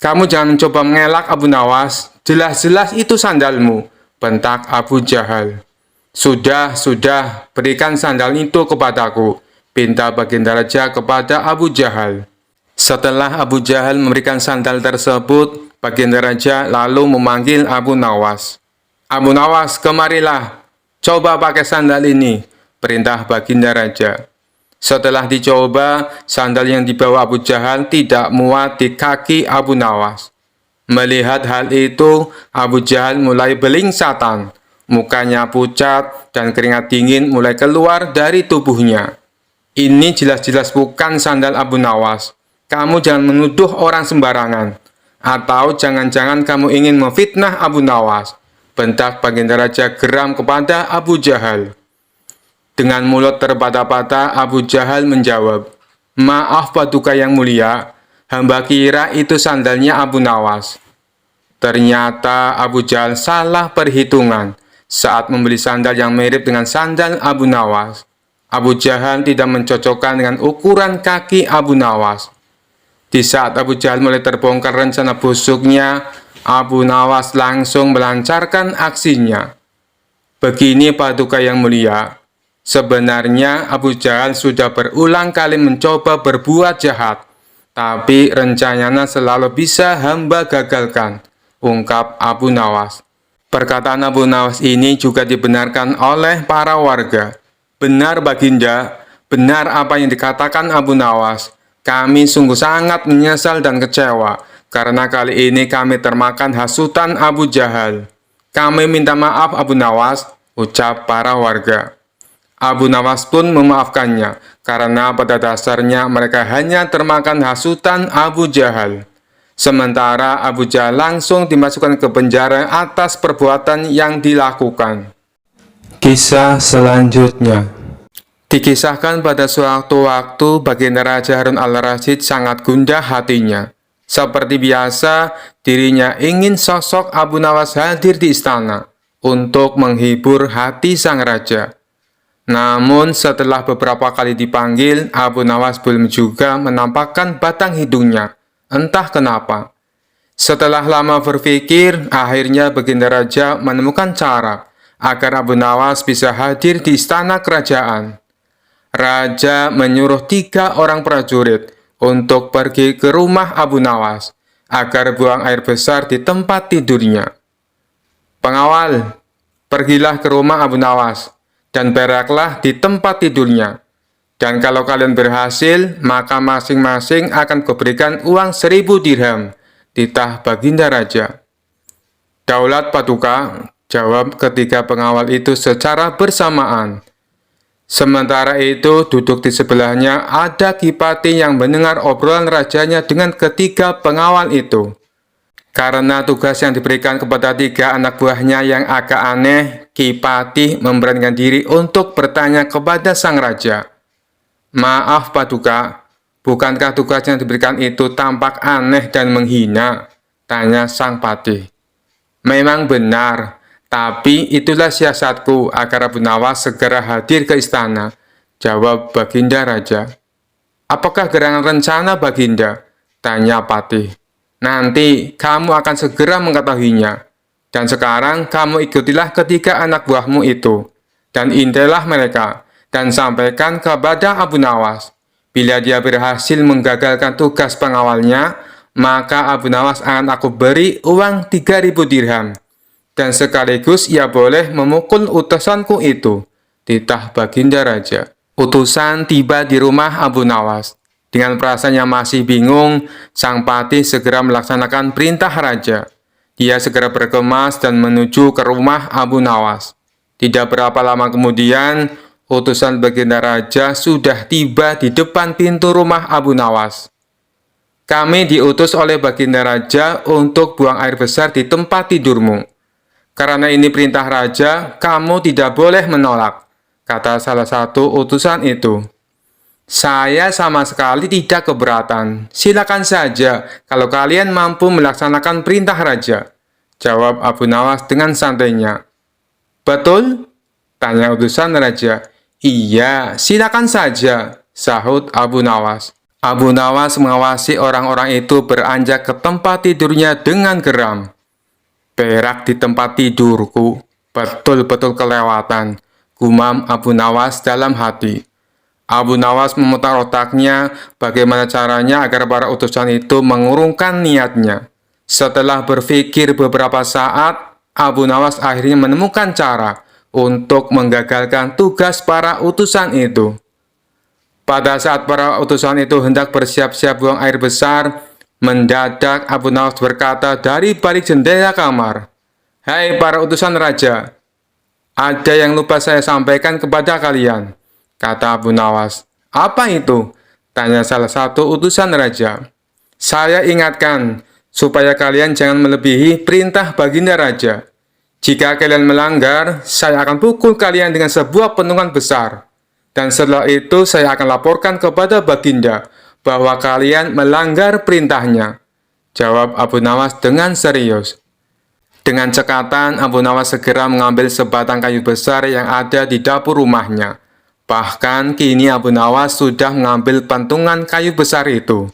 "Kamu jangan mencoba mengelak Abu Nawas, jelas-jelas itu sandalmu," bentak Abu Jahal. Sudah, berikan sandal itu kepadaku," pinta baginda raja kepada Abu Jahal. Setelah Abu Jahal memberikan sandal tersebut, baginda raja lalu memanggil Abu Nawas. Abu Nawas, kemarilah, coba pakai sandal ini, perintah baginda raja. Setelah dicoba, sandal yang dibawa Abu Jahal tidak muat di kaki Abu Nawas. Melihat hal itu, Abu Jahal mulai belingsatan. Mukanya pucat dan keringat dingin mulai keluar dari tubuhnya. Ini jelas-jelas bukan sandal Abu Nawas. Kamu jangan menuduh orang sembarangan. Atau jangan-jangan kamu ingin memfitnah Abu Nawas. Bentak baginda raja geram kepada Abu Jahal. Dengan mulut terbata-bata, Abu Jahal menjawab, "Maaf Paduka yang mulia, hamba kira itu sandalnya Abu Nawas." Ternyata Abu Jahal salah perhitungan saat membeli sandal yang mirip dengan sandal Abu Nawas. Abu Jahal tidak mencocokkan dengan ukuran kaki Abu Nawas. Di saat Abu Jahal mulai terbongkar rencana busuknya, Abu Nawas langsung melancarkan aksinya. Begini Paduka yang mulia, sebenarnya Abu Jahal sudah berulang kali mencoba berbuat jahat, tapi rencananya selalu bisa hamba gagalkan, ungkap Abu Nawas. Perkataan Abu Nawas ini juga dibenarkan oleh para warga. Benar baginda, benar apa yang dikatakan Abu Nawas. Kami sungguh sangat menyesal dan kecewa, karena kali ini kami termakan hasutan Abu Jahal. Kami minta maaf Abu Nawas, ucap para warga. Abu Nawas pun memaafkannya, karena pada dasarnya mereka hanya termakan hasutan Abu Jahal. Sementara Abu Jahal langsung dimasukkan ke penjara atas perbuatan yang dilakukan. Kisah selanjutnya dikisahkan pada suatu waktu baginda Raja Harun al-Rasyid sangat gundah hatinya. Seperti biasa, dirinya ingin sosok Abu Nawas hadir di istana untuk menghibur hati sang raja. Namun setelah beberapa kali dipanggil, Abu Nawas belum juga menampakkan batang hidungnya. Entah kenapa. Setelah lama berpikir, akhirnya baginda raja menemukan cara agar Abu Nawas bisa hadir di istana kerajaan. Raja menyuruh 3 orang prajurit untuk pergi ke rumah Abu Nawas agar buang air besar di tempat tidurnya. "Pengawal, pergilah ke rumah Abu Nawas dan beraklah di tempat tidurnya. Dan kalau kalian berhasil, maka masing-masing akan kuberikan uang 1000 dirham," titah baginda raja. "Daulat Paduka," jawab ketiga pengawal itu secara bersamaan. Sementara itu, duduk di sebelahnya ada Kipati yang mendengar obrolan rajanya dengan ketiga pengawal itu. Karena tugas yang diberikan kepada 3 anak buahnya yang agak aneh, Kipati memberanikan diri untuk bertanya kepada sang raja. "Maaf Paduka, bukankah tugas yang diberikan itu tampak aneh dan menghina?" tanya sang patih. "Memang benar. Tapi itulah siasatku agar Abu Nawas segera hadir ke istana," jawab baginda raja. "Apakah gerangan rencana baginda?" tanya patih. "Nanti kamu akan segera mengetahuinya. Dan sekarang kamu ikutilah ketiga anak buahmu itu, dan intailah mereka, dan sampaikan kepada Abu Nawas. Bila dia berhasil menggagalkan tugas pengawalnya, maka Abu Nawas akan aku beri uang 3000 dirham. Dan sekaligus ia boleh memukul utusanku itu," titah baginda raja. Utusan tiba di rumah Abu Nawas. Dengan perasaan yang masih bingung, sang patih segera melaksanakan perintah raja. Dia segera berkemas dan menuju ke rumah Abu Nawas. Tidak berapa lama kemudian, utusan baginda raja sudah tiba di depan pintu rumah Abu Nawas. "Kami diutus oleh baginda raja untuk buang air besar di tempat tidurmu. Karena ini perintah raja, kamu tidak boleh menolak," kata salah satu utusan itu. "Saya sama sekali tidak keberatan. Silakan saja kalau kalian mampu melaksanakan perintah raja," jawab Abu Nawas dengan santainya. "Betul?" tanya utusan raja. "Iya, silakan saja," sahut Abu Nawas. Abu Nawas mengawasi orang-orang itu beranjak ke tempat tidurnya dengan geram. "Berak di tempat tidurku, betul-betul kelewatan," gumam Abu Nawas dalam hati. Abu Nawas memutar otaknya bagaimana caranya agar para utusan itu mengurungkan niatnya. Setelah berpikir beberapa saat, Abu Nawas akhirnya menemukan cara untuk menggagalkan tugas para utusan itu. Pada saat para utusan itu hendak bersiap-siap buang air besar, mendadak Abu Nawas berkata dari balik jendela kamar, "Hai para utusan raja, ada yang lupa saya sampaikan kepada kalian," kata Abu Nawas. "Apa itu?" tanya salah satu utusan raja. "Saya ingatkan, supaya kalian jangan melebihi perintah baginda raja. Jika kalian melanggar, saya akan pukul kalian dengan sebuah pentungan besar. Dan setelah itu saya akan laporkan kepada baginda bahwa kalian melanggar perintahnya," jawab Abu Nawas dengan serius. Dengan cekatan, Abu Nawas segera mengambil sebatang kayu besar yang ada di dapur rumahnya. Bahkan kini Abu Nawas sudah mengambil pentungan kayu besar itu.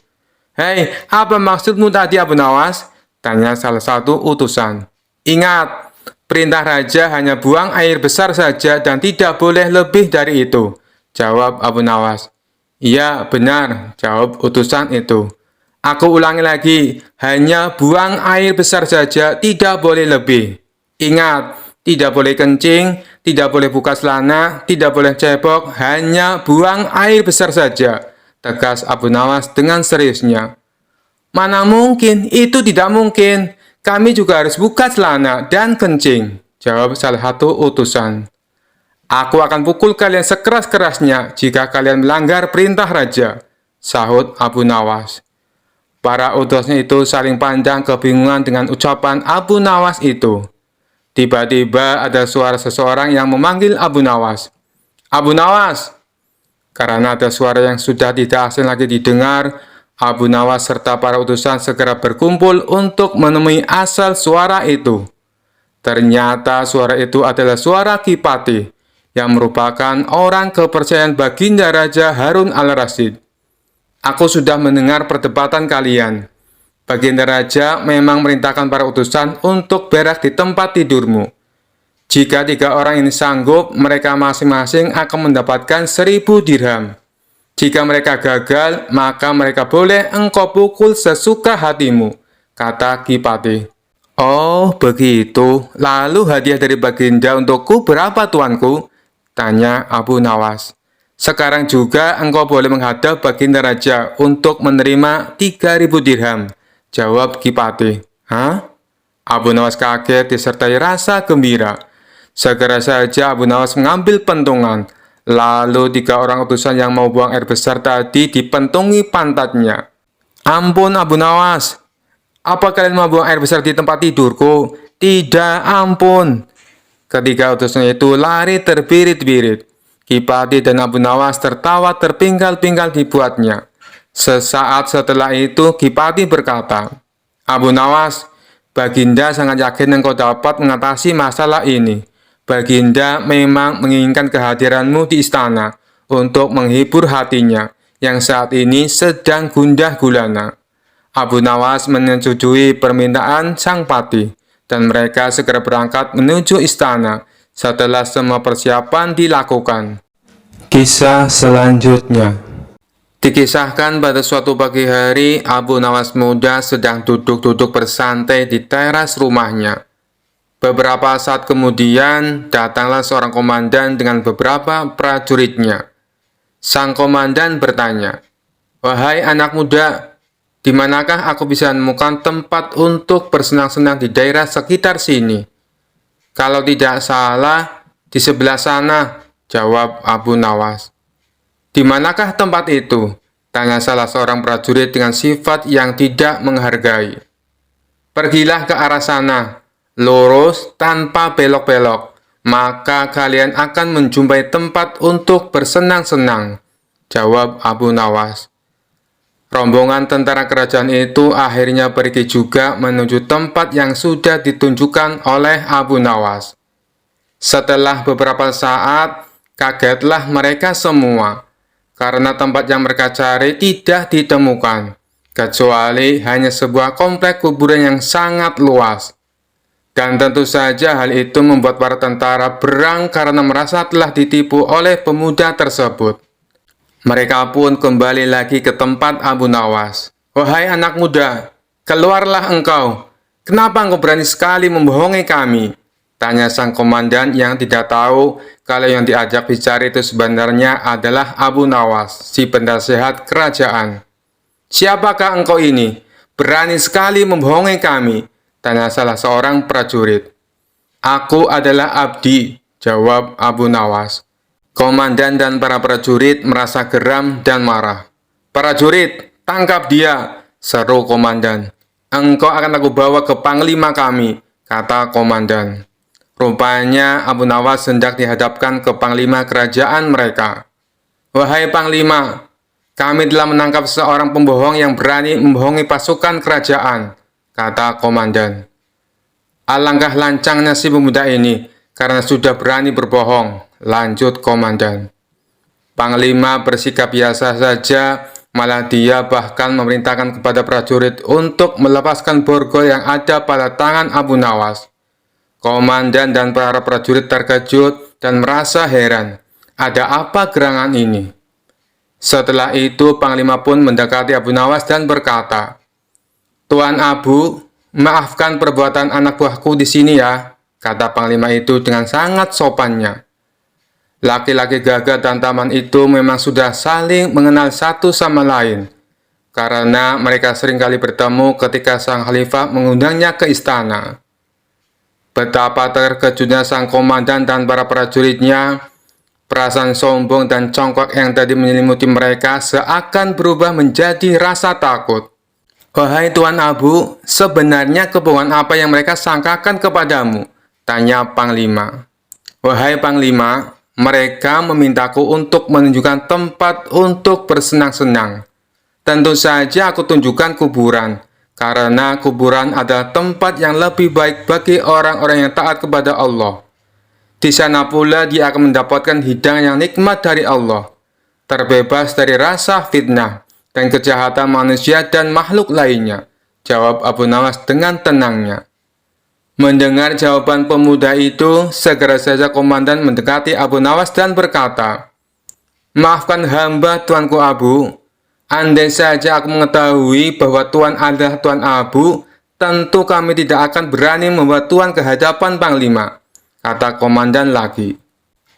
"Hei, apa maksudmu tadi Abu Nawas?" tanya salah satu utusan. "Ingat, perintah raja hanya buang air besar saja dan tidak boleh lebih dari itu," jawab Abu Nawas. "Iya, benar," jawab utusan itu. "Aku ulangi lagi, hanya buang air besar saja, tidak boleh lebih. Ingat, tidak boleh kencing, tidak boleh buka celana, tidak boleh cebok, hanya buang air besar saja," tegas Abu Nawas dengan seriusnya. "Mana mungkin, itu tidak mungkin. Kami juga harus buka celana dan kencing," jawab salah satu utusan. "Aku akan pukul kalian sekeras-kerasnya jika kalian melanggar perintah raja," sahut Abu Nawas. Para utusnya itu saling pandang kebingungan dengan ucapan Abu Nawas itu. Tiba-tiba ada suara seseorang yang memanggil Abu Nawas. "Abu Nawas!" Karena ada suara yang sudah tidak asing lagi didengar, Abu Nawas serta para utusan segera berkumpul untuk menemui asal suara itu. Ternyata suara itu adalah suara Kipati, yang merupakan orang kepercayaan baginda Raja Harun al-Rasyid. "Aku sudah mendengar perdebatan kalian. Baginda Raja memang merintahkan para utusan untuk berak di tempat tidurmu. Jika 3 orang ini sanggup, mereka masing-masing akan mendapatkan 1000 dirham. Jika mereka gagal, maka mereka boleh engkau pukul sesuka hatimu," kata Kipati. "Oh, begitu. Lalu hadiah dari baginda untukku berapa, tuanku?" tanya Abu Nawas. "Sekarang juga engkau boleh menghadap baginda raja untuk menerima 3000 dirham," jawab Kipati. "Hah?" Abu Nawas kaget disertai rasa gembira. Segera saja Abu Nawas mengambil pentungan. Lalu 3 orang utusan yang mau buang air besar tadi dipentungi pantatnya. "Ampun Abu Nawas, apa kalian mau buang air besar di tempat tidurku?" "Tidak, ampun." Ketiga utusan itu lari terbirit-birit. Kipati dan Abu Nawas tertawa terpinggal-pinggal dibuatnya. Sesaat setelah itu Kipati berkata, "Abu Nawas, baginda sangat yakin engkau dapat mengatasi masalah ini. Baginda memang menginginkan kehadiranmu di istana untuk menghibur hatinya yang saat ini sedang gundah gulana." Abu Nawas menyetujui permintaan sang pati, dan mereka segera berangkat menuju istana setelah semua persiapan dilakukan. Kisah selanjutnya dikisahkan pada suatu pagi hari, Abu Nawas muda sedang duduk-duduk bersantai di teras rumahnya. Beberapa saat kemudian, datanglah seorang komandan dengan beberapa prajuritnya. Sang komandan bertanya, "Wahai anak muda, di manakah aku bisa menemukan tempat untuk bersenang-senang di daerah sekitar sini?" "Kalau tidak salah, di sebelah sana," jawab Abu Nawas. "Di manakah tempat itu?" tanya salah seorang prajurit dengan sifat yang tidak menghargai. "Pergilah ke arah sana, lurus tanpa belok-belok, maka kalian akan menjumpai tempat untuk bersenang-senang," jawab Abu Nawas. Rombongan tentara kerajaan itu akhirnya pergi juga menuju tempat yang sudah ditunjukkan oleh Abu Nawas. Setelah beberapa saat, kagetlah mereka semua, karena tempat yang mereka cari tidak ditemukan, kecuali hanya sebuah komplek kuburan yang sangat luas. Dan tentu saja hal itu membuat para tentara berang karena merasa telah ditipu oleh pemuda tersebut. Mereka pun kembali lagi ke tempat Abu Nawas. "Wahai anak muda, keluarlah engkau. Kenapa engkau berani sekali membohongi kami?" tanya sang komandan yang tidak tahu kalau yang diajak bicara itu sebenarnya adalah Abu Nawas, si penasehat kerajaan. "Siapakah engkau ini? Berani sekali membohongi kami," tanya salah seorang prajurit. "Aku adalah Abdi," jawab Abu Nawas. Komandan dan para prajurit merasa geram dan marah. "Prajurit, tangkap dia!" seru komandan. "Engkau akan aku bawa ke panglima kami," kata komandan. Rupanya Abu Nawas hendak dihadapkan ke panglima kerajaan mereka. "Wahai panglima, kami telah menangkap seorang pembohong yang berani membohongi pasukan kerajaan," kata komandan. "Alangkah lancangnya si pemuda ini karena sudah berani berbohong," lanjut komandan. Panglima bersikap biasa saja, malah dia bahkan memerintahkan kepada prajurit untuk melepaskan borgol yang ada pada tangan Abu Nawas. Komandan dan para prajurit terkejut dan merasa heran. Ada apa gerangan ini? Setelah itu, Panglima pun mendekati Abu Nawas dan berkata, "Tuan Abu, maafkan perbuatan anak buahku di sini ya," kata Panglima itu dengan sangat sopannya. Laki-laki gagah dan tampan itu memang sudah saling mengenal satu sama lain, karena mereka sering kali bertemu ketika sang khalifah mengundangnya ke istana. Betapa terkejutnya sang komandan dan para prajuritnya. Perasaan sombong dan congkak yang tadi menyelimuti mereka seakan berubah menjadi rasa takut. "Wahai Tuan Abu, sebenarnya kebohongan apa yang mereka sangkakan kepadamu?" tanya Panglima. "Wahai Panglima, mereka memintaku untuk menunjukkan tempat untuk bersenang-senang. Tentu saja aku tunjukkan kuburan, karena kuburan adalah tempat yang lebih baik bagi orang-orang yang taat kepada Allah. Di sana pula dia akan mendapatkan hidangan yang nikmat dari Allah, terbebas dari rasa fitnah dan kejahatan manusia dan makhluk lainnya," jawab Abu Nawas dengan tenangnya. Mendengar jawaban pemuda itu, segera saja komandan mendekati Abu Nawas dan berkata, "Maafkan hamba Tuanku Abu. Andai saja aku mengetahui bahwa Tuan adalah Tuan Abu, tentu kami tidak akan berani membawa Tuan ke hadapan Panglima," kata komandan lagi.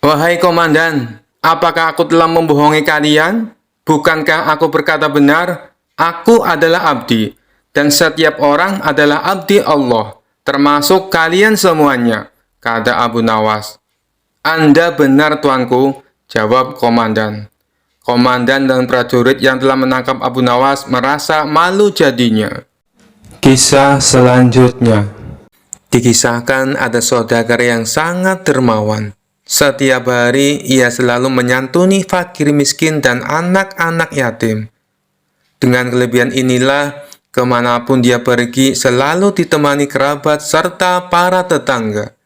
"Wahai komandan, apakah aku telah membohongi kalian? Bukankah aku berkata benar? Aku adalah abdi, dan setiap orang adalah abdi Allah, termasuk kalian semuanya," kata Abu Nawas. "Anda benar, tuanku," jawab komandan. Komandan dan prajurit yang telah menangkap Abu Nawas merasa malu jadinya. Kisah selanjutnya. Dikisahkan ada saudagar yang sangat dermawan. Setiap hari ia selalu menyantuni fakir miskin dan anak-anak yatim. Dengan kelebihan inilah, kemanapun dia pergi selalu ditemani kerabat serta para tetangga.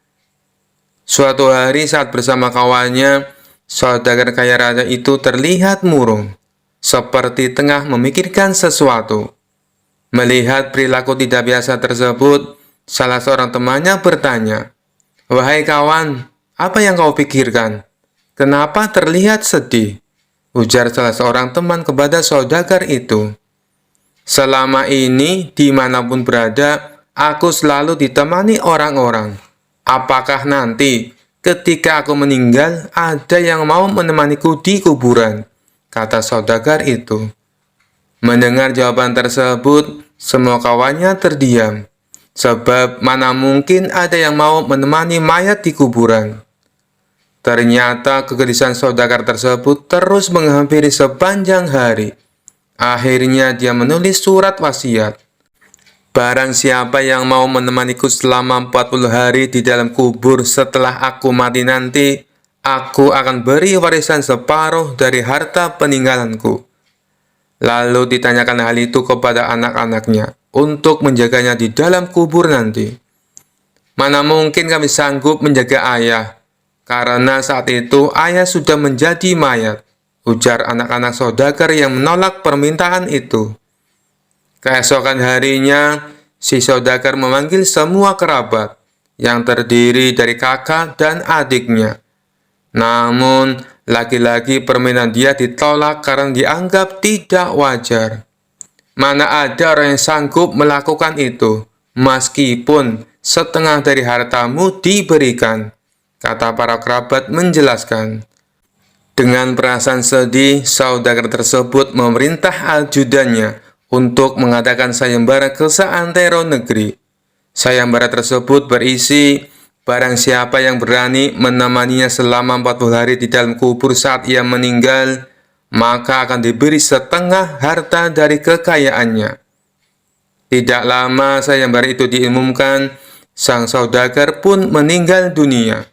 Suatu hari saat bersama kawannya, saudagar kaya raya itu terlihat murung, seperti tengah memikirkan sesuatu. Melihat perilaku tidak biasa tersebut, salah seorang temannya bertanya, "Wahai kawan, apa yang kau pikirkan? Kenapa terlihat sedih?" Ujar salah seorang teman kepada saudagar itu. "Selama ini, dimanapun berada, aku selalu ditemani orang-orang. Apakah nanti, ketika aku meninggal, ada yang mau menemaniku di kuburan?" kata saudagar itu. Mendengar jawaban tersebut, semua kawannya terdiam. Sebab mana mungkin ada yang mau menemani mayat di kuburan. Ternyata kegelisahan saudagar tersebut terus menghampiri sepanjang hari. Akhirnya dia menulis surat wasiat. "Barang siapa yang mau menemaniku selama 40 hari di dalam kubur setelah aku mati nanti, aku akan beri warisan separuh dari harta peninggalanku." Lalu ditanyakan hal itu kepada anak-anaknya untuk menjaganya di dalam kubur nanti. "Mana mungkin kami sanggup menjaga ayah, karena saat itu ayah sudah menjadi mayat," ujar anak-anak saudagar yang menolak permintaan itu. Keesokan harinya, si saudagar memanggil semua kerabat yang terdiri dari kakak dan adiknya. Namun, Lagi-lagi permainan dia ditolak karena dianggap tidak wajar. Mana ada orang yang sanggup melakukan itu, meskipun setengah dari hartamu diberikan, kata para kerabat menjelaskan. Dengan perasaan sedih, saudagar tersebut memerintah ajudannya untuk mengadakan sayembara ke seantero negeri. Sayembara tersebut berisi, barang siapa yang berani menemaninya selama 40 hari di dalam kubur saat ia meninggal, maka akan diberi setengah harta dari kekayaannya. Tidak lama sayembara itu diumumkan, sang saudagar pun meninggal dunia.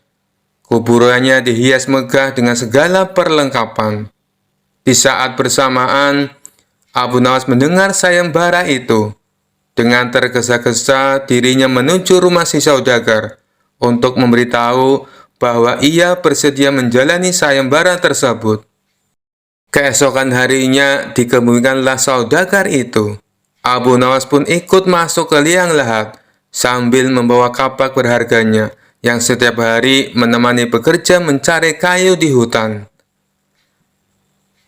Kuburannya dihias megah dengan segala perlengkapan. Di saat bersamaan, Abu Nawas mendengar sayembara itu. Dengan tergesa-gesa, dirinya menuju rumah si saudagar untuk memberitahu bahwa ia bersedia menjalani sayembara tersebut. Keesokan harinya, dikemukakanlah saudagar itu. Abu Nawas pun ikut masuk ke liang lahat sambil membawa kapak berharganya yang setiap hari menemani bekerja mencari kayu di hutan.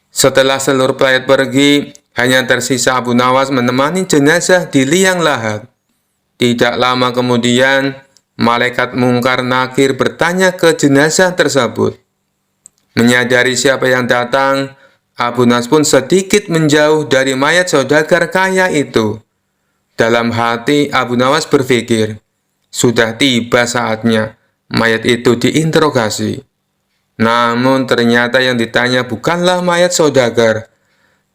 Setelah seluruh pelayat pergi, hanya tersisa Abu Nawas menemani jenazah di liang lahat. Tidak lama kemudian, malaikat mungkar nakir bertanya ke jenazah tersebut. Menyadari siapa yang datang, Abu Nawas pun sedikit menjauh dari mayat saudagar kaya itu. Dalam hati Abu Nawas berpikir, sudah tiba saatnya mayat itu diinterogasi. Namun ternyata yang ditanya bukanlah mayat saudagar,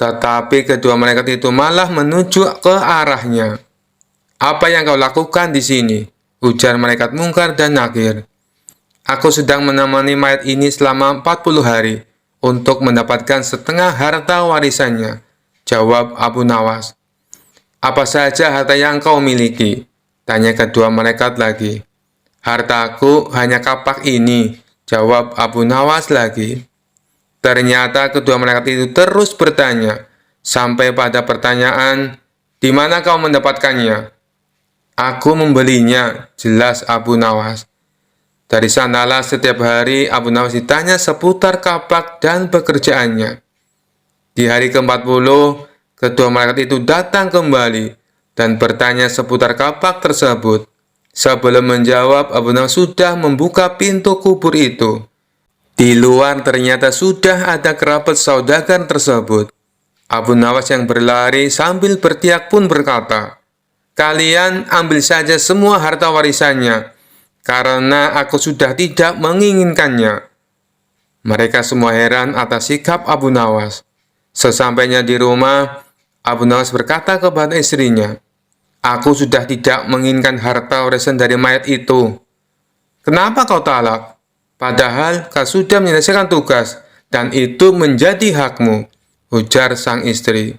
tetapi kedua malaikat itu malah menuju ke arahnya. "Apa yang kau lakukan di sini?" ujar malaikat mungkar dan nakir. "Aku sedang menemani mayat ini selama 40 hari untuk mendapatkan setengah harta warisannya," jawab Abu Nawas. "Apa saja harta yang kau miliki?" tanya kedua malaikat lagi. "Hartaku hanya kapak ini," jawab Abu Nawas lagi. Ternyata kedua malaikat itu terus bertanya, sampai pada pertanyaan, "Di mana kau mendapatkannya?" "Aku membelinya," jelas Abu Nawas. Dari sanalah setiap hari Abu Nawas ditanya seputar kapak dan pekerjaannya. Di hari ke-40, kedua malaikat itu datang kembali dan bertanya seputar kapak tersebut. Sebelum menjawab, Abu Nawas sudah membuka pintu kubur itu. Di luar ternyata sudah ada kerabat saudagar tersebut. Abu Nawas yang berlari sambil berteriak pun berkata, "Kalian ambil saja semua harta warisannya, karena aku sudah tidak menginginkannya." Mereka semua heran atas sikap Abu Nawas. Sesampainya di rumah, Abu Nawas berkata kepada istrinya, "Aku sudah tidak menginginkan harta warisan dari mayat itu." "Kenapa kau talak? Padahal kau sudah menyelesaikan tugas, dan itu menjadi hakmu," ujar sang istri.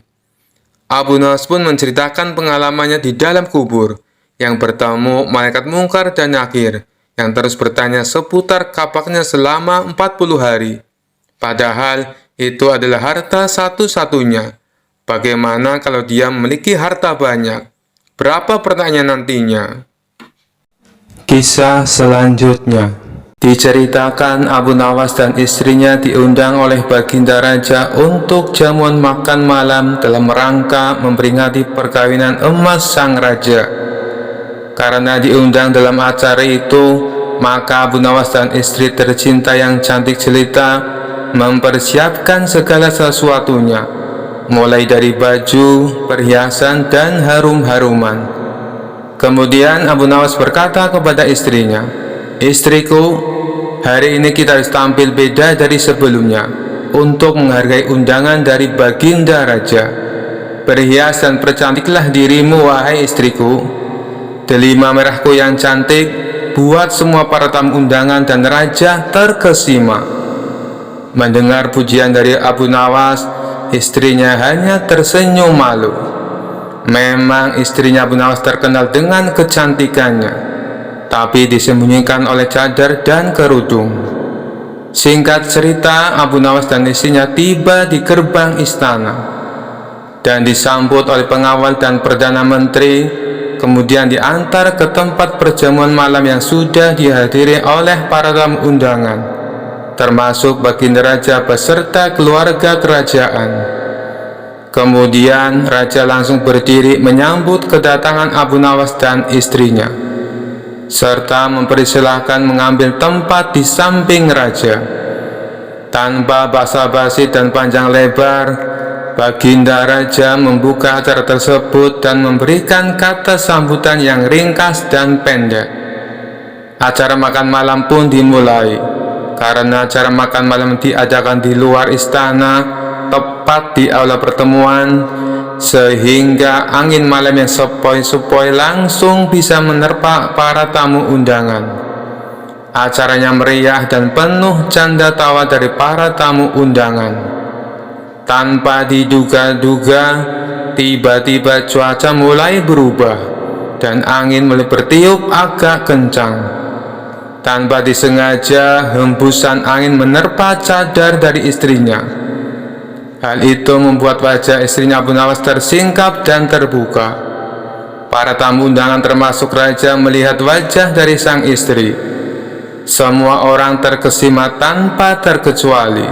Abu Nawas pun menceritakan pengalamannya di dalam kubur, yang bertemu malaikat mungkar dan nakir, yang terus bertanya seputar kapaknya selama 40 hari. Padahal itu adalah harta satu-satunya. Bagaimana kalau dia memiliki harta banyak? Berapa pertanyaan nantinya? Kisah selanjutnya diceritakan Abu Nawas dan istrinya diundang oleh Baginda Raja untuk jamuan makan malam dalam rangka memperingati perkawinan emas sang raja. Karena diundang dalam acara itu, maka Abu Nawas dan istri tercinta yang cantik jelita mempersiapkan segala sesuatunya, mulai dari baju, perhiasan, dan harum-haruman. Kemudian Abu Nawas berkata kepada istrinya, "Istriku, hari ini kita harus tampil beda dari sebelumnya untuk menghargai undangan dari Baginda Raja. Berhias dan percantiklah dirimu, wahai istriku. Delima merahku yang cantik buat semua para tamu undangan dan raja terkesima." Mendengar pujian dari Abu Nawas, istrinya hanya tersenyum malu. Memang istrinya Abu Nawas terkenal dengan kecantikannya, tapi disembunyikan oleh cadar dan kerudung. Singkat cerita, Abu Nawas dan istrinya tiba di gerbang istana dan disambut oleh pengawal dan Perdana Menteri, kemudian diantar ke tempat perjamuan malam yang sudah dihadiri oleh para tamu undangan. termasuk baginda raja beserta keluarga kerajaan. Kemudian raja langsung berdiri menyambut kedatangan Abu Nawas dan istrinya, serta mempersilahkan mengambil tempat di samping raja. Tanpa basa-basi dan panjang lebar, baginda raja membuka acara tersebut dan memberikan kata sambutan yang ringkas dan pendek. Acara makan malam pun dimulai. Karena acara makan malam diadakan di luar istana, tepat di aula pertemuan, sehingga angin malam yang sepoi-sepoi langsung bisa menerpa para tamu undangan. Acaranya meriah dan penuh canda tawa dari para tamu undangan. Tanpa diduga-duga, tiba-tiba cuaca mulai berubah dan angin mulai bertiup agak kencang. Tanpa disengaja, hembusan angin menerpa cadar dari istrinya. Hal itu membuat wajah istrinya Abu Nawas tersingkap dan terbuka. Para tamu undangan termasuk raja melihat wajah dari sang istri. Semua orang terkesima tanpa terkecuali.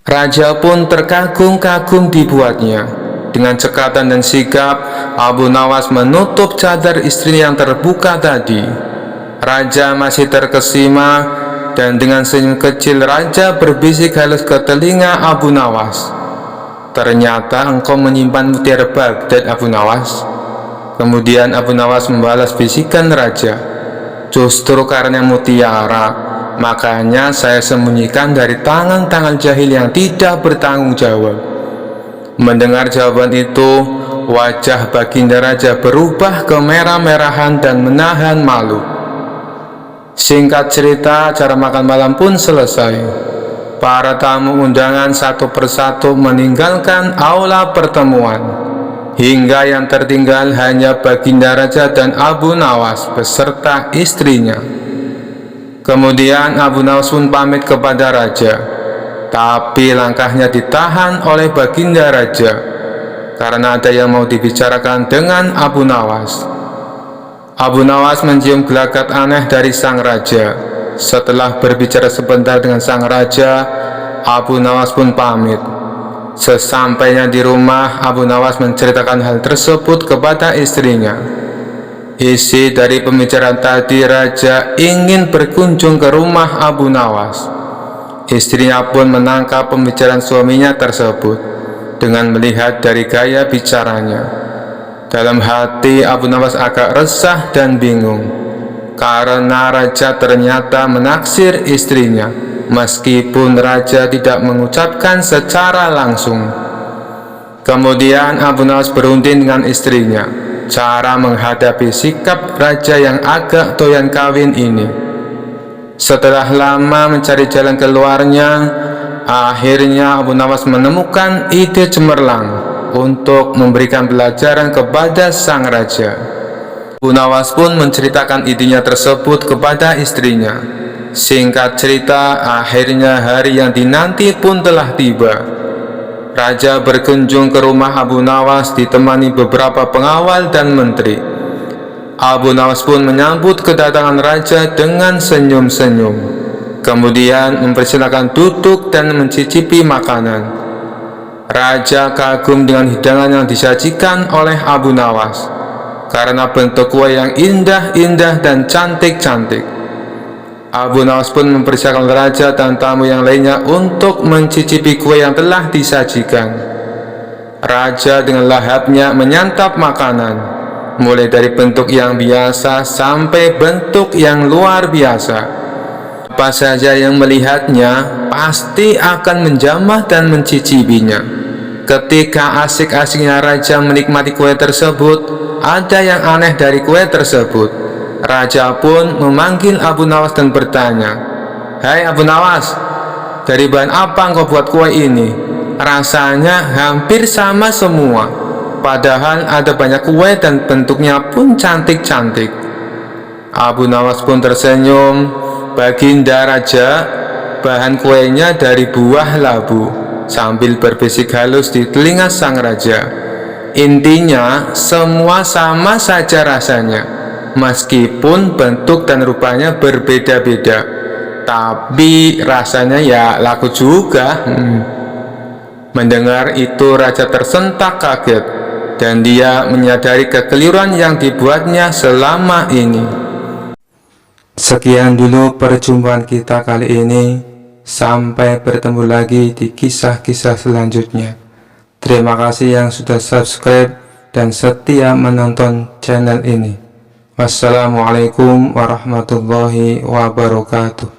Raja pun terkagum-kagum dibuatnya. Dengan cekatan dan sigap, Abu Nawas menutup cadar istrinya yang terbuka tadi. Raja masih terkesima, dan dengan senyum kecil raja berbisik halus ke telinga Abu Nawas. "Ternyata engkau menyimpan mutiara Baghdad, Abu Nawas." Kemudian Abu Nawas membalas bisikan raja, "Justru karena mutiara, makanya saya sembunyikan dari tangan-tangan jahil yang tidak bertanggung jawab." Mendengar jawaban itu, wajah baginda raja berubah kemerah-merahan dan menahan malu. Singkat cerita, acara makan malam pun selesai. Para tamu undangan satu persatu meninggalkan aula pertemuan, hingga yang tertinggal hanya baginda raja dan Abu Nawas beserta istrinya. Kemudian Abu Nawas pun pamit kepada raja, tapi langkahnya ditahan oleh baginda raja karena ada yang mau dibicarakan dengan Abu Nawas. Abu Nawas mencium gelagat aneh dari sang raja. Setelah berbicara sebentar dengan sang raja, Abu Nawas pun pamit. Sesampainya di rumah, Abu Nawas menceritakan hal tersebut kepada istrinya. Isi dari pembicaraan tadi, raja ingin berkunjung ke rumah Abu Nawas. Istrinya pun menangkap pembicaraan suaminya tersebut dengan melihat dari gaya bicaranya. Dalam hati Abu Nawas agak resah dan bingung, karena raja ternyata menaksir istrinya, meskipun raja tidak mengucapkan secara langsung. Kemudian Abu Nawas berunding dengan istrinya cara menghadapi sikap raja yang agak doyan kawin ini. Setelah lama mencari jalan keluarnya, akhirnya Abu Nawas menemukan ide cemerlang untuk memberikan pelajaran kepada sang raja. Abu Nawas pun menceritakan idenya tersebut kepada istrinya. Singkat cerita, akhirnya hari yang dinanti pun telah tiba. Raja berkunjung ke rumah Abu Nawas ditemani beberapa pengawal dan menteri. Abu Nawas pun menyambut kedatangan raja dengan senyum-senyum. Kemudian mempersilakan duduk dan mencicipi makanan. Raja kagum dengan hidangan yang disajikan oleh Abu Nawas karena bentuk kue yang indah-indah dan cantik-cantik. Abu Nawas pun mempersilakan raja dan tamu yang lainnya untuk mencicipi kue yang telah disajikan. Raja dengan lahapnya menyantap makanan, mulai dari bentuk yang biasa sampai bentuk yang luar biasa. Apa saja yang melihatnya pasti akan menjamah dan mencicipinya. Ketika asik-asiknya raja menikmati kue tersebut, ada yang aneh dari kue tersebut. Raja pun memanggil Abu Nawas dan bertanya, "Hai Abu Nawas, dari bahan apa engkau buat kue ini? Rasanya hampir sama semua, padahal ada banyak kue dan bentuknya pun cantik-cantik." Abu Nawas pun tersenyum, "Baginda raja, bahan kuenya dari buah labu," sambil berbisik halus di telinga sang raja. "Intinya semua sama saja rasanya, meskipun bentuk dan rupanya berbeda-beda. tapi rasanya ya laku juga. Mendengar itu raja tersentak kaget dan dia menyadari kekeliruan yang dibuatnya selama ini. Sekian dulu perjumpaan kita kali ini. Sampai bertemu lagi di kisah-kisah selanjutnya. Terima kasih yang sudah subscribe dan setia menonton channel ini. Wassalamualaikum warahmatullahi wabarakatuh.